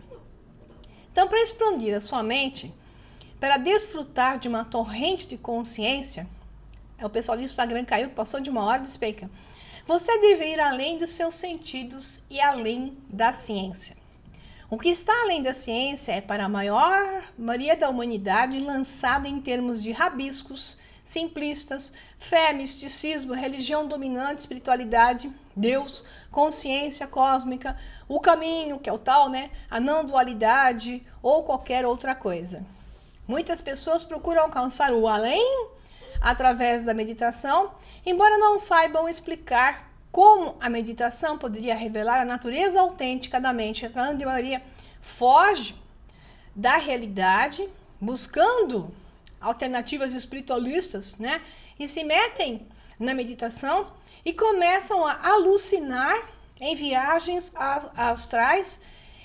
Então, para expandir a sua mente, para desfrutar de uma torrente de consciência, o pessoal do Instagram caiu, passou de 1 hora de explica. Você deve ir além dos seus sentidos e além da ciência. O que está além da ciência é para a maioria da humanidade lançada em termos de rabiscos, simplistas, fé, misticismo, religião dominante, espiritualidade, Deus, consciência cósmica, o caminho, que é o tal, né? A não dualidade ou qualquer outra coisa. Muitas pessoas procuram alcançar o além através da meditação, embora não saibam explicar como a meditação poderia revelar a natureza autêntica da mente. A grande maioria foge da realidade, buscando alternativas espiritualistas, né? E se metem na meditação e começam a alucinar em viagens astrais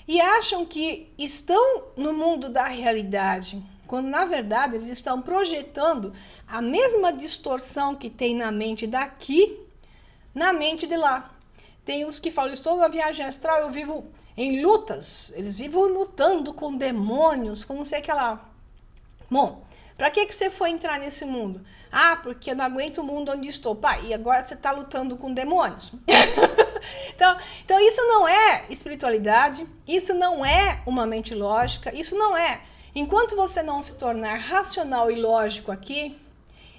e acham que estão no mundo da realidade, quando na verdade eles estão projetando a mesma distorção que tem na mente daqui, na mente de lá. Tem os que falam, estou na viagem astral, eu vivo em lutas, eles vivem lutando com demônios, com não sei o que lá. Bom, para que você foi entrar nesse mundo? Ah, porque eu não aguento o mundo onde estou. Pá, e agora você está lutando com demônios. então isso não é espiritualidade, isso não é uma mente lógica, isso não é. Enquanto você não se tornar racional e lógico aqui,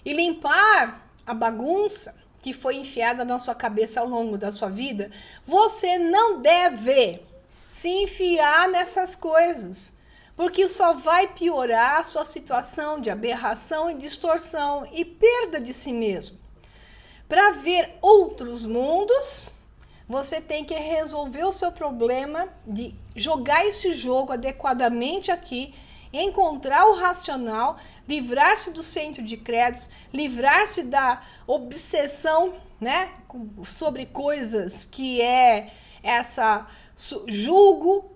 e limpar a bagunça que foi enfiada na sua cabeça ao longo da sua vida, você não deve se enfiar nessas coisas. Porque só vai piorar a sua situação de aberração e distorção e perda de si mesmo. Para ver outros mundos, você tem que resolver o seu problema de jogar esse jogo adequadamente aqui, encontrar o racional, livrar-se do centro de créditos, livrar-se da obsessão, né, sobre coisas que é essa julgo,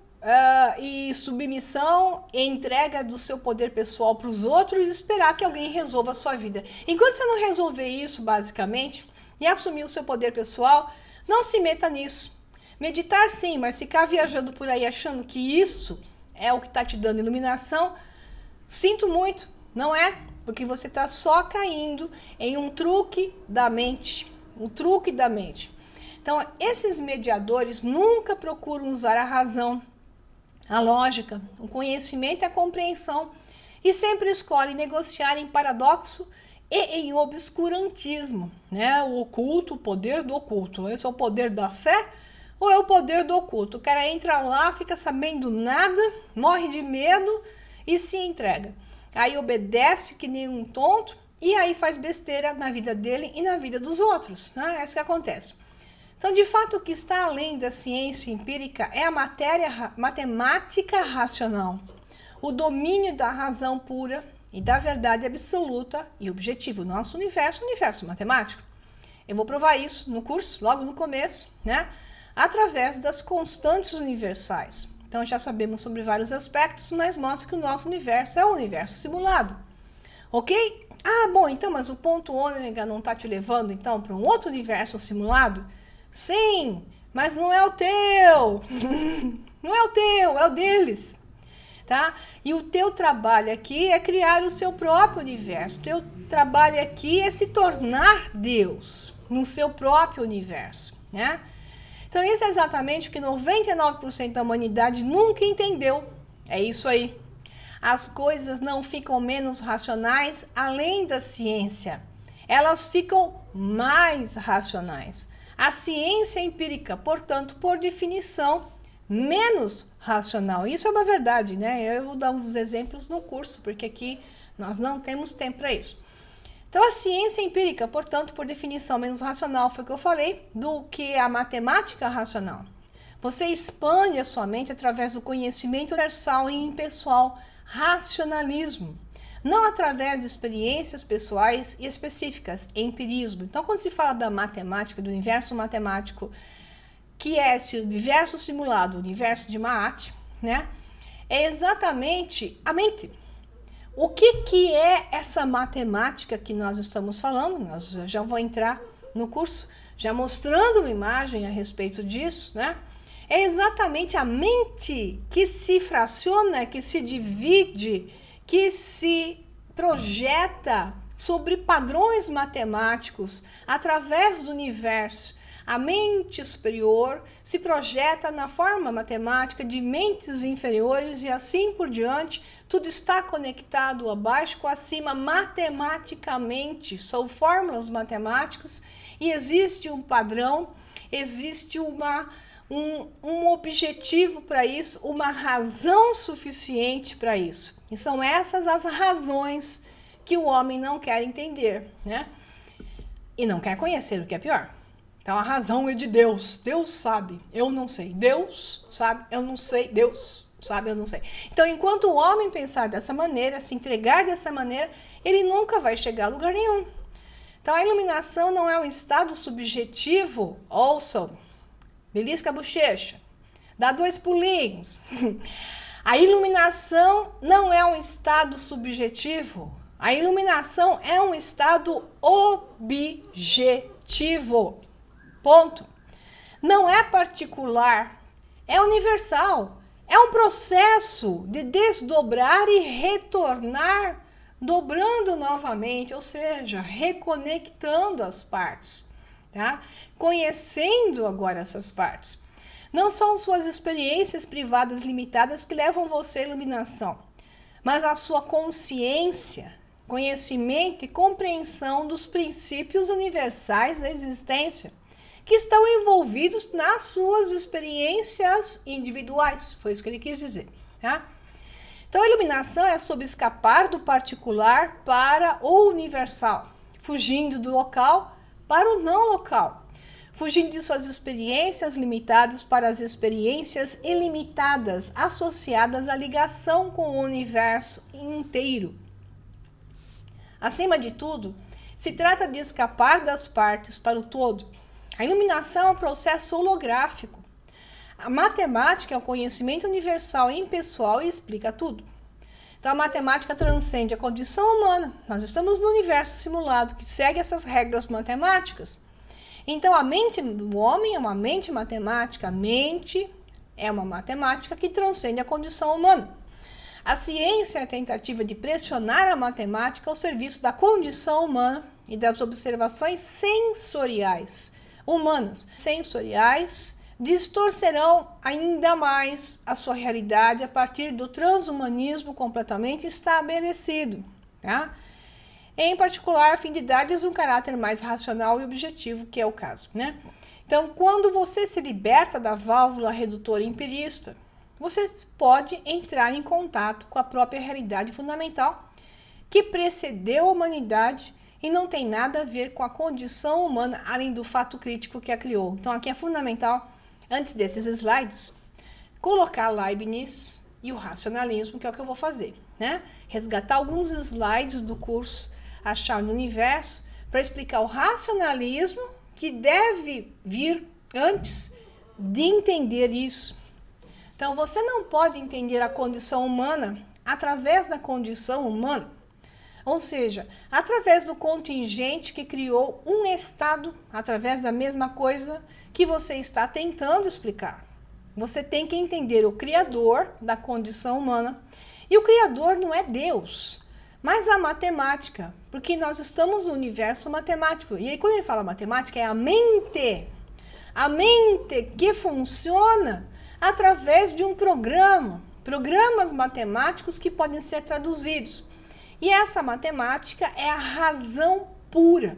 e submissão e entrega do seu poder pessoal para os outros e esperar que alguém resolva a sua vida. Enquanto você não resolver isso, basicamente, e assumir o seu poder pessoal, não se meta nisso. Meditar sim, mas ficar viajando por aí achando que isso é o que está te dando iluminação, sinto muito, não é? Porque você está só caindo em um truque da mente. Um truque da mente. Então, esses mediadores nunca procuram usar a razão, a lógica, o conhecimento e a compreensão, e sempre escolhem negociar em paradoxo e em obscurantismo, né? O oculto, o poder do oculto. Esse é o poder da fé ou é o poder do oculto? O cara entra lá, fica sabendo nada, morre de medo e se entrega. Aí obedece que nem um tonto e aí faz besteira na vida dele e na vida dos outros, né? É isso que acontece. Então, de fato, o que está além da ciência empírica é a matemática racional, o domínio da razão pura e da verdade absoluta e objetiva. O nosso universo é um universo matemático. Eu vou provar isso no curso, logo no começo, né? Através das constantes universais. Então, já sabemos sobre vários aspectos, mas mostra que o nosso universo é um universo simulado. Ok? Ah, bom, então, mas o ponto ômega não está te levando, então, para um outro universo simulado? Sim, mas não é o teu. Não é o teu, é o deles. Tá? E o teu trabalho aqui é criar o seu próprio universo. O teu trabalho aqui é se tornar Deus no seu próprio universo, né? Então, isso é exatamente o que 99% da humanidade nunca entendeu. É isso aí. As coisas não ficam menos racionais além da ciência. Elas ficam mais racionais. A ciência empírica, portanto, por definição, menos racional. Isso é uma verdade, né? Eu vou dar uns exemplos no curso, porque aqui nós não temos tempo para isso. Então, a ciência empírica, portanto, por definição, menos racional, foi o que eu falei, do que a matemática racional. Você expande a sua mente através do conhecimento universal e impessoal, racionalismo. Não através de experiências pessoais e específicas, empirismo. Então, quando se fala da matemática, do universo matemático, que é esse universo simulado, o universo de Maat, né? É exatamente a mente. O que é essa matemática que nós estamos falando? Nós já vou entrar no curso, já mostrando uma imagem a respeito disso, né? É exatamente a mente que se fraciona, que se divide, que se projeta sobre padrões matemáticos através do universo. A mente superior se projeta na forma matemática de mentes inferiores e assim por diante. Tudo está conectado abaixo com acima matematicamente. São fórmulas matemáticas e existe um padrão, existe um objetivo para isso, uma razão suficiente para isso. E são essas as razões que o homem não quer entender, né? E não quer conhecer, o que é pior. Então a razão é de Deus. Deus sabe, eu não sei. Deus sabe, eu não sei. Deus sabe, eu não sei. Então, enquanto o homem pensar dessa maneira, se entregar dessa maneira, ele nunca vai chegar a lugar nenhum. Então, a iluminação não é um estado subjetivo, ouçam, belisca a bochecha. Dá 2 pulinhos. A iluminação não é um estado subjetivo. A iluminação é um estado objetivo. Ponto. Não é particular, é universal. É um processo de desdobrar e retornar, dobrando novamente, ou seja, reconectando as partes, tá? Conhecendo agora essas partes. Não são suas experiências privadas limitadas que levam você à iluminação, mas a sua consciência, conhecimento e compreensão dos princípios universais da existência, que estão envolvidos nas suas experiências individuais. Foi isso que ele quis dizer, tá? Então, a iluminação é sobre escapar do particular para o universal, fugindo do local para o não local, fugindo de suas experiências limitadas para as experiências ilimitadas, associadas à ligação com o universo inteiro. Acima de tudo, se trata de escapar das partes para o todo. A iluminação é um processo holográfico. A matemática é o conhecimento universal e impessoal e explica tudo. Então, a matemática transcende a condição humana. Nós estamos no universo simulado que segue essas regras matemáticas. Então, a mente do homem é uma mente matemática. A mente é uma matemática que transcende a condição humana. A ciência é a tentativa de pressionar a matemática ao serviço da condição humana e das observações sensoriais humanas. Sensoriais distorcerão ainda mais a sua realidade a partir do transhumanismo completamente estabelecido, tá? Em particular, a fim de dar-lhes um caráter mais racional e objetivo, que é o caso, né? Então, quando você se liberta da válvula redutora empirista, você pode entrar em contato com a própria realidade fundamental que precedeu a humanidade e não tem nada a ver com a condição humana, além do fato crítico que a criou. Então, aqui é fundamental, antes desses slides, colocar Leibniz e o racionalismo, que é o que eu vou fazer, né? Resgatar alguns slides do curso A Chave do Universo para explicar o racionalismo que deve vir antes de entender isso. Então, você não pode entender a condição humana através da condição humana. Ou seja, através do contingente que criou um estado, através da mesma coisa que você está tentando explicar. Você tem que entender o Criador da condição humana. E o Criador não é Deus, mas a matemática, porque nós estamos no universo matemático. E aí, quando ele fala matemática, é a mente que funciona através de um programas matemáticos que podem ser traduzidos. E essa matemática é a razão pura.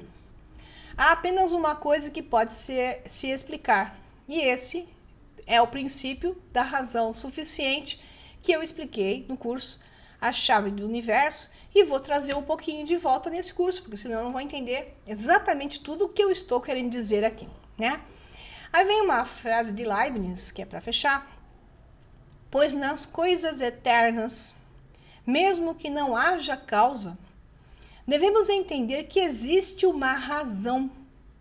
Há apenas uma coisa que pode se explicar, e esse é o princípio da razão suficiente que eu expliquei no curso A Chave do Universo, e vou trazer um pouquinho de volta nesse curso, porque senão eu não vou entender exatamente tudo o que eu estou querendo dizer aqui, né? Aí vem uma frase de Leibniz, que é para fechar. Pois nas coisas eternas, mesmo que não haja causa, devemos entender que existe uma razão.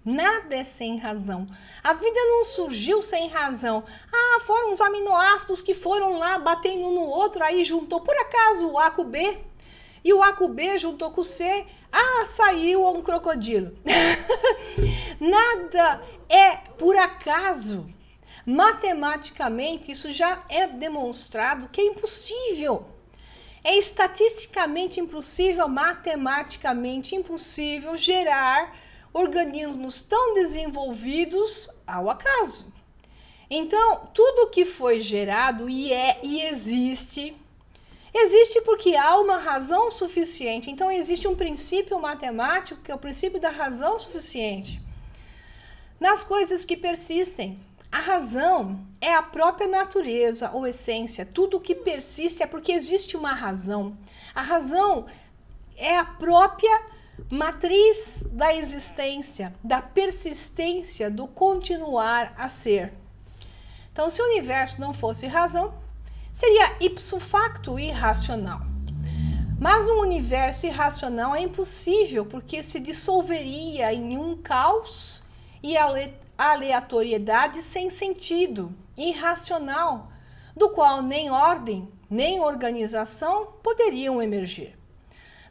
Nada é sem razão. A vida não surgiu sem razão. Ah, foram os aminoácidos que foram lá batendo um no outro, aí juntou por acaso o A com o B, e o A com o B juntou com o C, saiu um crocodilo. Nada é por acaso. Matematicamente, isso já é demonstrado que é impossível. É estatisticamente impossível, matematicamente impossível gerar organismos tão desenvolvidos ao acaso. Então, tudo que foi gerado e existe porque há uma razão suficiente. Então, existe um princípio matemático, que é o princípio da razão suficiente. Nas coisas que persistem, a razão é a própria natureza ou essência. Tudo que persiste é porque existe uma razão. A razão é a própria matriz da existência, da persistência, do continuar a ser. Então, se o universo não fosse razão, seria ipso facto irracional. Mas um universo irracional é impossível, porque se dissolveria em um caos e aleatoriedade sem sentido, irracional, do qual nem ordem, nem organização poderiam emergir.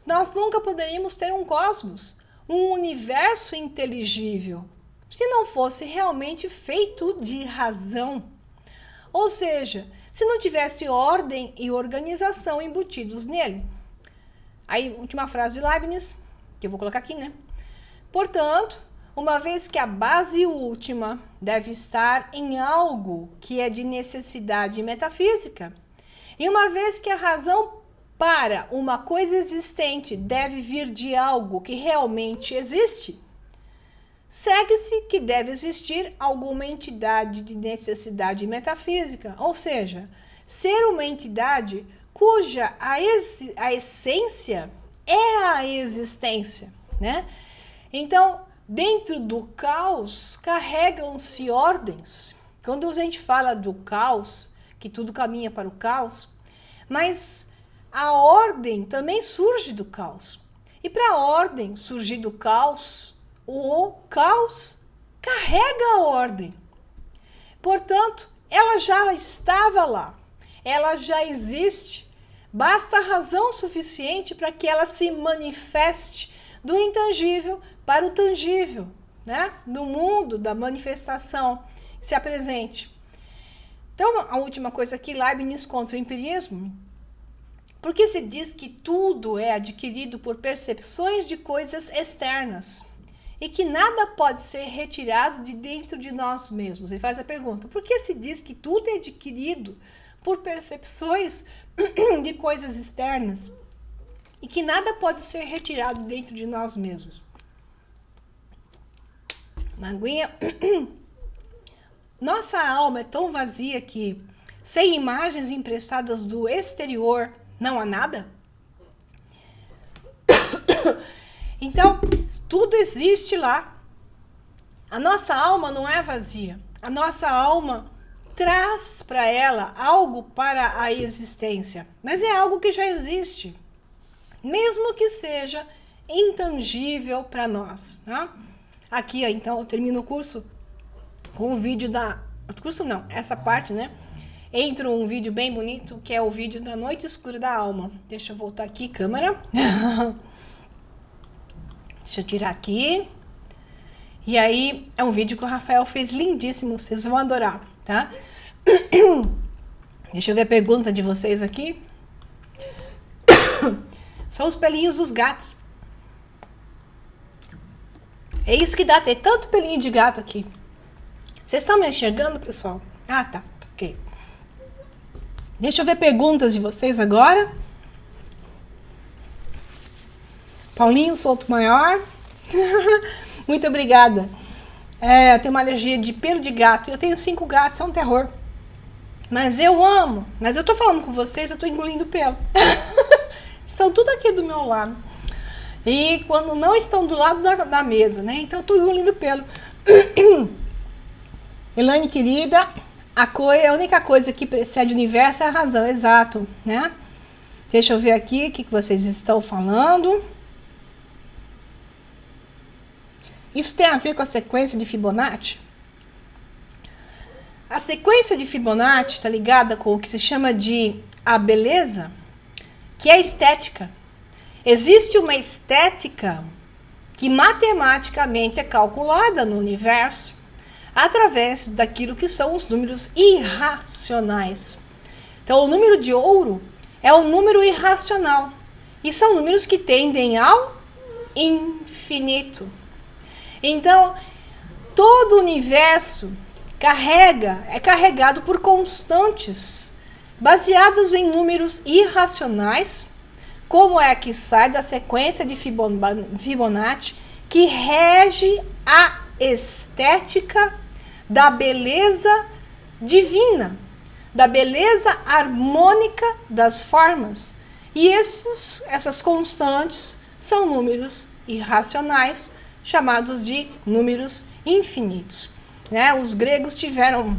Nós nunca poderíamos ter um cosmos, um universo inteligível, se não fosse realmente feito de razão. Ou seja, se não tivesse ordem e organização embutidos nele. Aí, última frase de Leibniz, que eu vou colocar aqui, né? Portanto, uma vez que a base última deve estar em algo que é de necessidade metafísica, e uma vez que a razão para uma coisa existente deve vir de algo que realmente existe, segue-se que deve existir alguma entidade de necessidade metafísica, ou seja, ser uma entidade cuja a essência é a existência, né? Então, dentro do caos, carregam-se ordens. Quando a gente fala do caos, que tudo caminha para o caos, mas a ordem também surge do caos. E para a ordem surgir do caos, o caos carrega a ordem. Portanto, ela já estava lá, ela já existe. Basta a razão suficiente para que ela se manifeste do intangível para o tangível, né? No mundo da manifestação, se apresente. Então, a última coisa aqui, Leibniz contra o empirismo. Porque se diz que tudo é adquirido por percepções de coisas externas e que nada pode ser retirado de dentro de nós mesmos. Ele faz a pergunta, por que se diz que tudo é adquirido por percepções de coisas externas e que nada pode ser retirado dentro de nós mesmos? Maguinha, nossa alma é tão vazia que, sem imagens emprestadas do exterior, não há nada? Então, tudo existe lá. A nossa alma não é vazia. A nossa alma traz para ela algo para a existência, mas é algo que já existe, mesmo que seja intangível para nós, tá? Aqui, então, eu termino o curso com o vídeo da... Curso não, essa parte, né? Entra um vídeo bem bonito, que é o vídeo da Noite Escura da Alma. Deixa eu voltar aqui, câmera. Deixa eu tirar aqui. E aí, é um vídeo que o Rafael fez lindíssimo, vocês vão adorar, tá? Deixa eu ver a pergunta de vocês aqui. São os pelinhos dos gatos. É isso que dá ter tanto pelinho de gato aqui. Vocês estão me enxergando, pessoal? Ah, tá. Ok. Deixa eu ver perguntas de vocês agora. Paulinho Souto Maior. Muito obrigada. Eu tenho uma alergia de pelo de gato. Eu tenho 5 gatos, é um terror. Mas eu amo. Mas eu tô falando com vocês, eu tô engolindo pelo. Estão tudo aqui do meu lado. E quando não estão do lado da mesa, né? Então eu tô engolindo pelo. Elaine, querida, a única coisa que precede o universo é a razão, exato, né? Deixa eu ver aqui o que vocês estão falando. Isso tem a ver com a sequência de Fibonacci? A sequência de Fibonacci está ligada com o que se chama de a beleza, que é a estética. Existe uma estética que matematicamente é calculada no universo através daquilo que são os números irracionais. Então, o número de ouro é um número irracional. E são números que tendem ao infinito. Então, todo o universo é carregado por constantes, baseadas em números irracionais, como é que sai da sequência de Fibonacci, que rege a estética da beleza divina, da beleza harmônica das formas. E essas constantes são números irracionais, chamados de números infinitos. Né? Os gregos tiveram,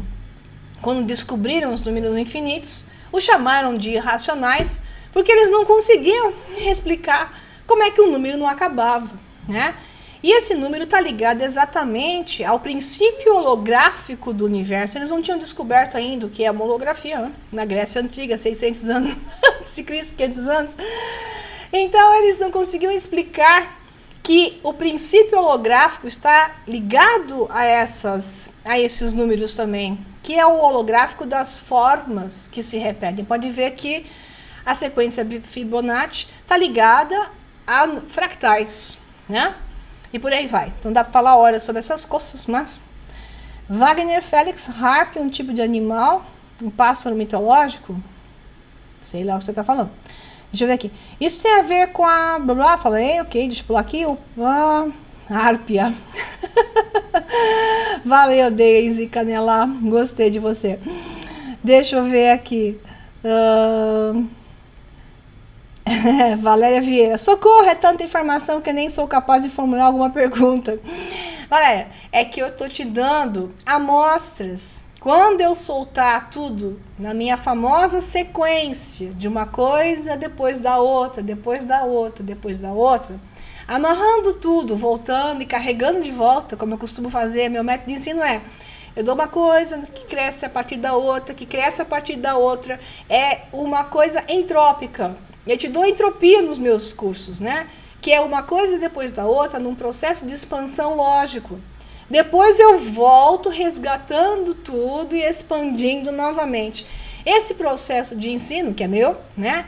quando descobriram os números infinitos, os chamaram de irracionais, porque eles não conseguiam explicar como é que o número não acabava, né? E esse número está ligado exatamente ao princípio holográfico do universo. Eles não tinham descoberto ainda o que é a holografia, né? Na Grécia Antiga, 600 anos antes de Cristo, 500 anos. Então, eles não conseguiam explicar que o princípio holográfico está ligado a esses números também, que é o holográfico das formas que se repetem. Pode ver que a sequência Fibonacci está ligada a fractais, né? E por aí vai. Não dá para falar horas sobre essas coisas, mas... Wagner Félix, harp, um tipo de animal, um pássaro mitológico? Sei lá o que você está falando. Deixa eu ver aqui. Isso tem a ver com a... Blá, blá, falei, ok, deixa eu pular aqui. Árpia. Valeu, Daisy Canela. Gostei de você. Deixa eu ver aqui. Valéria Vieira, socorro, é tanta informação que eu nem sou capaz de formular alguma pergunta. Valéria, é que eu tô te dando amostras. Quando eu soltar tudo na minha famosa sequência de uma coisa depois da outra, depois da outra, depois da outra, amarrando tudo, voltando e carregando de volta, como eu costumo fazer, meu método de ensino é: eu dou uma coisa que cresce a partir da outra, que cresce a partir da outra, é uma coisa entrópica. Eu te dou entropia nos meus cursos, né? Que é uma coisa depois da outra, num processo de expansão lógico. Depois eu volto resgatando tudo e expandindo novamente. Esse processo de ensino, que é meu, né?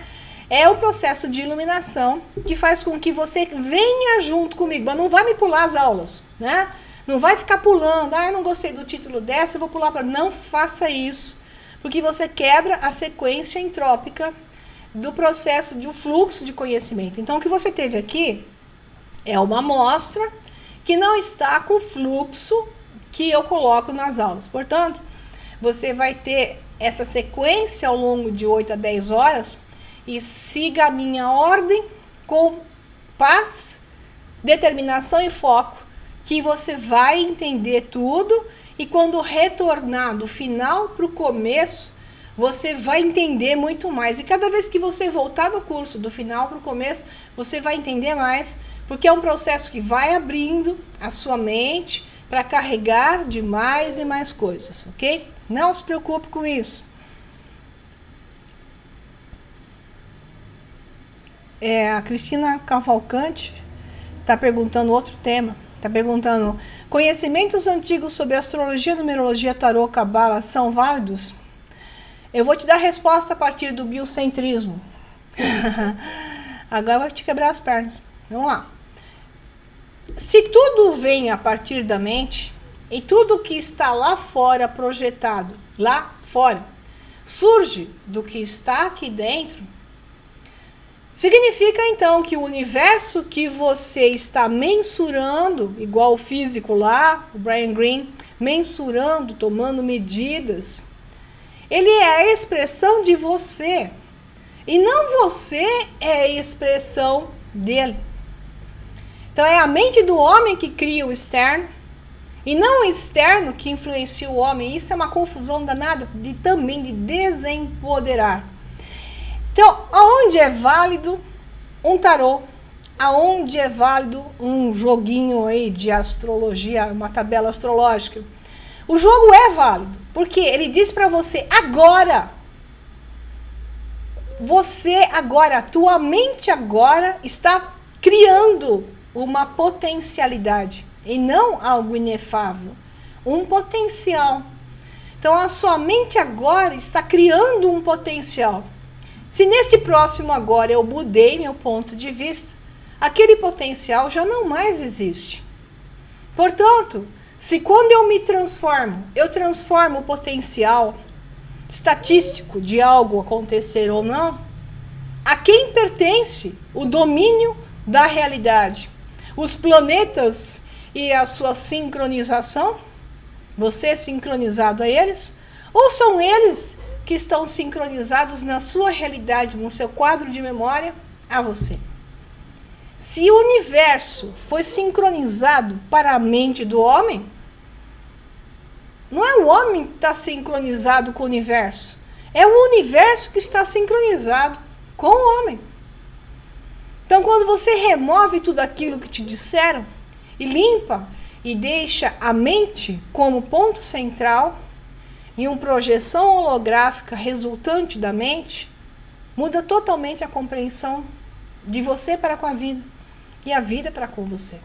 É um processo de iluminação que faz com que você venha junto comigo, mas não vai me pular as aulas, né? Não vai ficar pulando, eu não gostei do título dessa, eu vou pular para... Não faça isso, porque você quebra a sequência entrópica do processo de um fluxo de conhecimento. Então, o que você teve aqui é uma amostra que não está com o fluxo que eu coloco nas aulas. Portanto, você vai ter essa sequência ao longo de 8 a 10 horas e siga a minha ordem com paz, determinação e foco, que você vai entender tudo e quando retornar do final para o começo, você vai entender muito mais. E cada vez que você voltar no curso do final para o começo, você vai entender mais, porque é um processo que vai abrindo a sua mente para carregar de mais e mais coisas, ok? Não se preocupe com isso. A Cristina Cavalcante está perguntando outro tema. Está perguntando: conhecimentos antigos sobre astrologia, numerologia, tarô, cabala são válidos? Eu vou te dar a resposta a partir do biocentrismo. Agora eu vou te quebrar as pernas. Vamos lá. Se tudo vem a partir da mente, e tudo que está lá fora projetado, lá fora, surge do que está aqui dentro, significa então que o universo que você está mensurando, igual o físico lá, o Brian Greene, mensurando, tomando medidas, ele é a expressão de você. E não você é a expressão dele. Então é a mente do homem que cria o externo, e não o externo que influencia o homem. Isso é uma confusão danada também de desempoderar. Então, aonde é válido um tarô? Aonde é válido um joguinho aí de astrologia, uma tabela astrológica? O jogo é válido, porque ele diz para você agora. Você agora, a tua mente agora está criando uma potencialidade e não algo inefável, um potencial. Então a sua mente agora está criando um potencial. Se neste próximo agora eu mudei meu ponto de vista, aquele potencial já não mais existe. Portanto, se quando eu me transformo, eu transformo o potencial estatístico de algo acontecer ou não, a quem pertence o domínio da realidade? Os planetas e a sua sincronização? Você sincronizado a eles? Ou são eles que estão sincronizados na sua realidade, no seu quadro de memória, a você? Se o universo foi sincronizado para a mente do homem, não é o homem que está sincronizado com o universo, é o universo que está sincronizado com o homem. Então, quando você remove tudo aquilo que te disseram e limpa e deixa a mente como ponto central e uma projeção holográfica resultante da mente, muda totalmente a compreensão de você para com a vida e a vida para com você.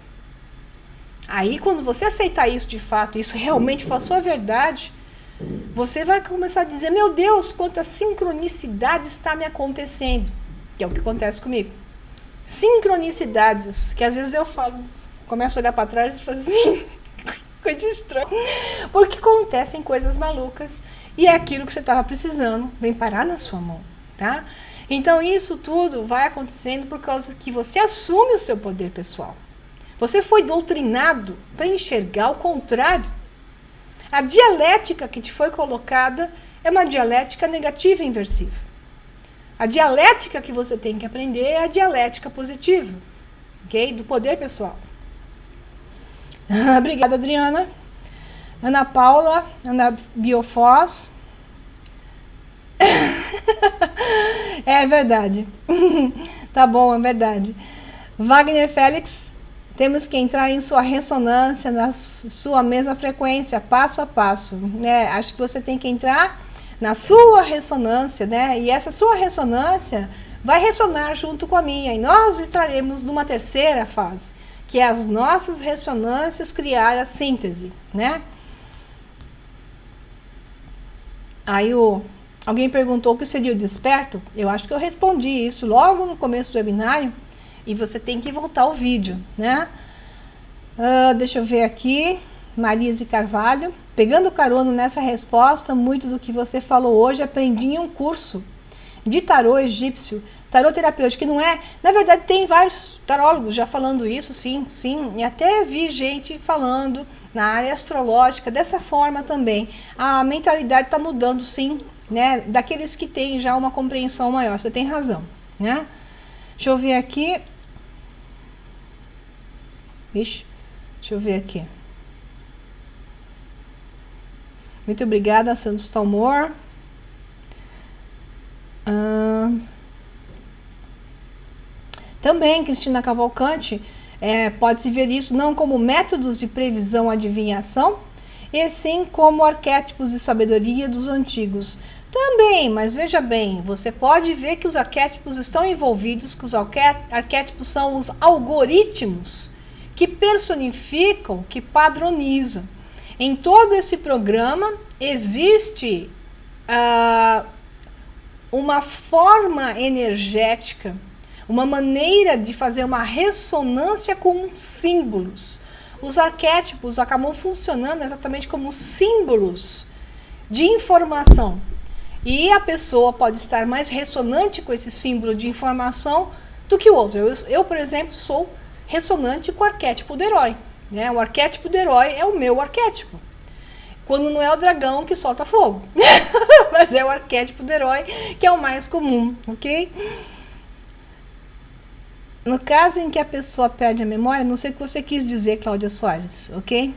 Aí, quando você aceitar isso de fato, isso realmente for a sua verdade, você vai começar a dizer, meu Deus, quanta sincronicidade está me acontecendo, que é o que acontece comigo. Sincronicidades, que às vezes eu falo, começo a olhar para trás e falo assim, coisa estranha, porque acontecem coisas malucas e é aquilo que você estava precisando, vem parar na sua mão, tá? Então isso tudo vai acontecendo por causa que você assume o seu poder pessoal. Você foi doutrinado para enxergar o contrário. A dialética que te foi colocada é uma dialética negativa e inversiva. A dialética que você tem que aprender é a dialética positiva, ok? Do poder pessoal. Obrigada, Adriana. Ana Paula, Ana Biofoz. É verdade. Tá bom, é verdade. Wagner Félix, temos que entrar em sua ressonância, na sua mesma frequência, passo a passo, né? Acho que você tem que entrar na sua ressonância, né? E essa sua ressonância vai ressonar junto com a minha. E nós entraremos numa terceira fase, que é as nossas ressonâncias criar a síntese, né? Aí alguém perguntou o que seria o desperto. Eu acho que eu respondi isso logo no começo do webinário. E você tem que voltar ao vídeo, né? Deixa eu ver aqui. Marise Carvalho. Pegando carona nessa resposta, muito do que você falou hoje aprendi em um curso de tarô egípcio, tarô terapêutico, que não é... Na verdade, tem vários tarólogos já falando isso, sim. E até vi gente falando na área astrológica dessa forma também. A mentalidade está mudando, sim, né? Daqueles que têm já uma compreensão maior. Você tem razão, né? Deixa eu ver aqui. Vixe, deixa eu ver aqui. Muito obrigada, Santos Talmor. Também, Cristina Cavalcante, pode-se ver isso não como métodos de previsão ou adivinhação, e sim como arquétipos de sabedoria dos antigos. Também, mas veja bem, você pode ver que os arquétipos estão envolvidos, que os arquétipos são os algoritmos que personificam, que padronizam. Em todo esse programa existe uma forma energética, uma maneira de fazer uma ressonância com símbolos. Os arquétipos acabam funcionando exatamente como símbolos de informação. E a pessoa pode estar mais ressonante com esse símbolo de informação do que o outro. Eu, por exemplo, sou ressonante com o arquétipo do herói, né? O arquétipo do herói é o meu arquétipo. Quando não é o dragão que solta fogo. Mas é o arquétipo do herói que é o mais comum, ok? No caso em que a pessoa perde a memória, não sei o que você quis dizer, Cláudia Soares, ok?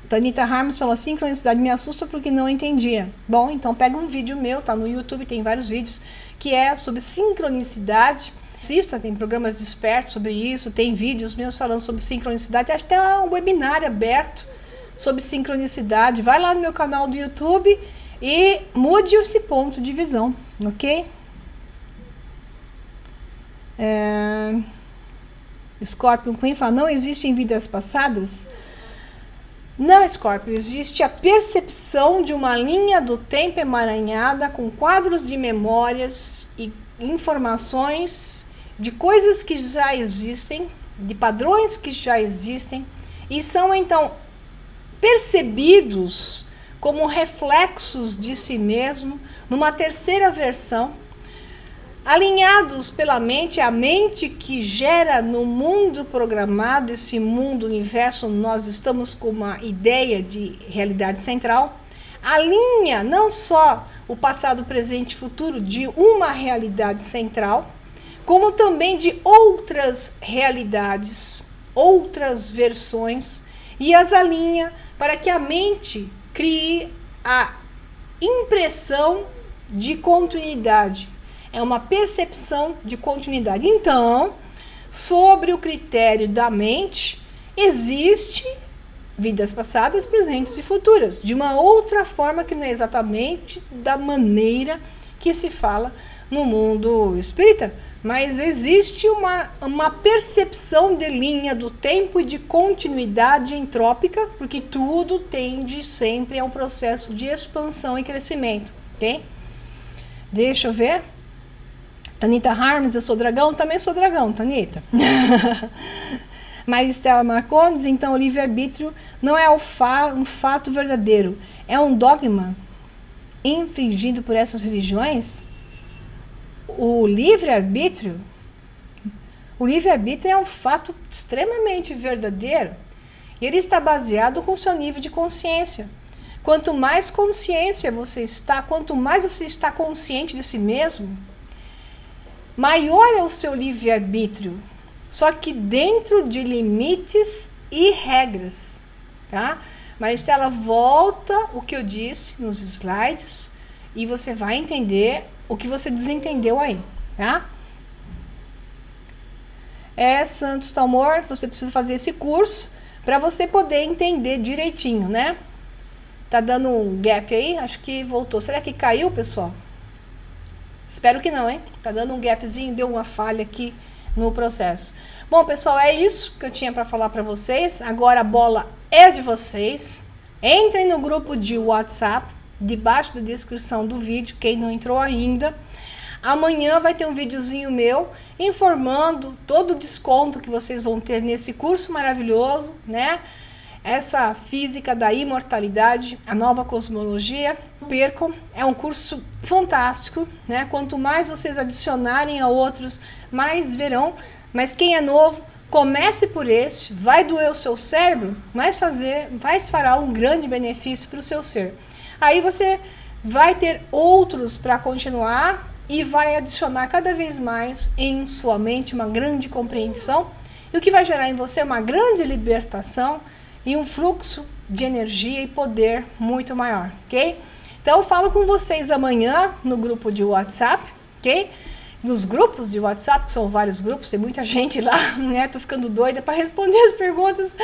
Tanita Harms falou, sincronicidade me assusta porque não entendia. Bom, então pega um vídeo meu, tá no YouTube, tem vários vídeos, que é sobre sincronicidade. Assista, tem programas despertos sobre isso, tem vídeos meus falando sobre sincronicidade, acho que tem um webinário aberto sobre sincronicidade. Vai lá no meu canal do YouTube e mude esse ponto de visão, ok? Scorpion Queen fala, não existem vidas passadas? Não, Scorpio, existe a percepção de uma linha do tempo emaranhada com quadros de memórias e informações de coisas que já existem, de padrões que já existem, e são então percebidos como reflexos de si mesmo numa terceira versão, alinhados pela mente, a mente que gera no mundo programado, esse mundo, universo, nós estamos com uma ideia de realidade central, alinha não só o passado, presente e futuro de uma realidade central, como também de outras realidades, outras versões, e as alinha para que a mente crie a impressão de continuidade. É uma percepção de continuidade. Então, sobre o critério da mente, existe vidas passadas, presentes e futuras, de uma outra forma que não é exatamente da maneira que se fala no mundo espírita, mas existe uma percepção de linha do tempo e de continuidade entrópica, porque tudo tende sempre a um processo de expansão e crescimento, ok? Deixa eu ver. Tanita Harms, eu sou dragão? Também sou dragão, Tanita. Maristela Marcondes, então o livre-arbítrio não é um fato verdadeiro, é um dogma infringido por essas religiões. O livre-arbítrio é um fato extremamente verdadeiro e ele está baseado com o seu nível de consciência. Quanto mais consciência você está, quanto mais você está consciente de si mesmo, maior é o seu livre-arbítrio, só que dentro de limites e regras, tá? Mas ela volta o que eu disse nos slides e você vai entender o que você desentendeu aí, tá? Santos Talmor, você precisa fazer esse curso para você poder entender direitinho, né? Tá dando um gap aí? Acho que voltou. Será que caiu, pessoal? Espero que não, hein? Tá dando um gapzinho, deu uma falha aqui no processo. Bom, pessoal, é isso que eu tinha para falar para vocês. Agora a bola é de vocês. Entrem no grupo de WhatsApp, debaixo da descrição do vídeo, quem não entrou ainda. Amanhã vai ter um videozinho meu informando todo o desconto que vocês vão ter nesse curso maravilhoso, né? Essa física da imortalidade, a nova cosmologia. Percam, é um curso fantástico, né? Quanto mais vocês adicionarem a outros, mais verão. Mas quem é novo, comece por esse, vai doer o seu cérebro, mas fará um grande benefício para o seu ser. Aí você vai ter outros para continuar e vai adicionar cada vez mais em sua mente uma grande compreensão, e o que vai gerar em você uma grande libertação e um fluxo de energia e poder muito maior, ok? Então eu falo com vocês amanhã no grupo de WhatsApp, ok? Nos grupos de WhatsApp, que são vários grupos, tem muita gente lá, né? Tô ficando doida para responder as perguntas,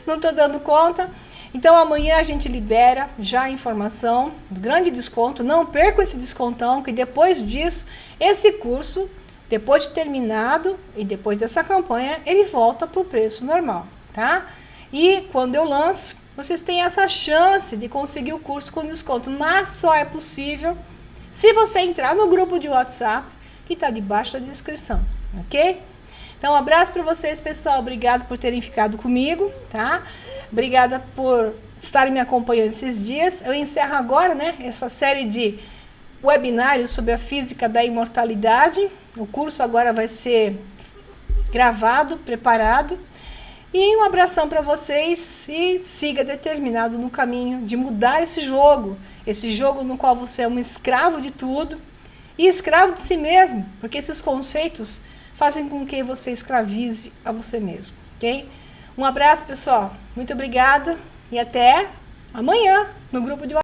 não tô dando conta. Então amanhã a gente libera já a informação, grande desconto, não perca esse descontão, que depois disso, esse curso, depois de terminado e depois dessa campanha, ele volta para o preço normal, tá? E quando eu lanço, vocês têm essa chance de conseguir o curso com desconto, mas só é possível se você entrar no grupo de WhatsApp que está debaixo da descrição, ok? Então, um abraço para vocês, pessoal. Obrigado por terem ficado comigo, tá? Obrigada por estarem me acompanhando esses dias. Eu encerro agora, né, essa série de webinários sobre a física da imortalidade. O curso agora vai ser gravado, preparado. E um abração para vocês e siga determinado no caminho de mudar esse jogo no qual você é um escravo de tudo e escravo de si mesmo, porque esses conceitos fazem com que você escravize a você mesmo, ok? Um abraço, pessoal. Muito obrigada e até amanhã no grupo de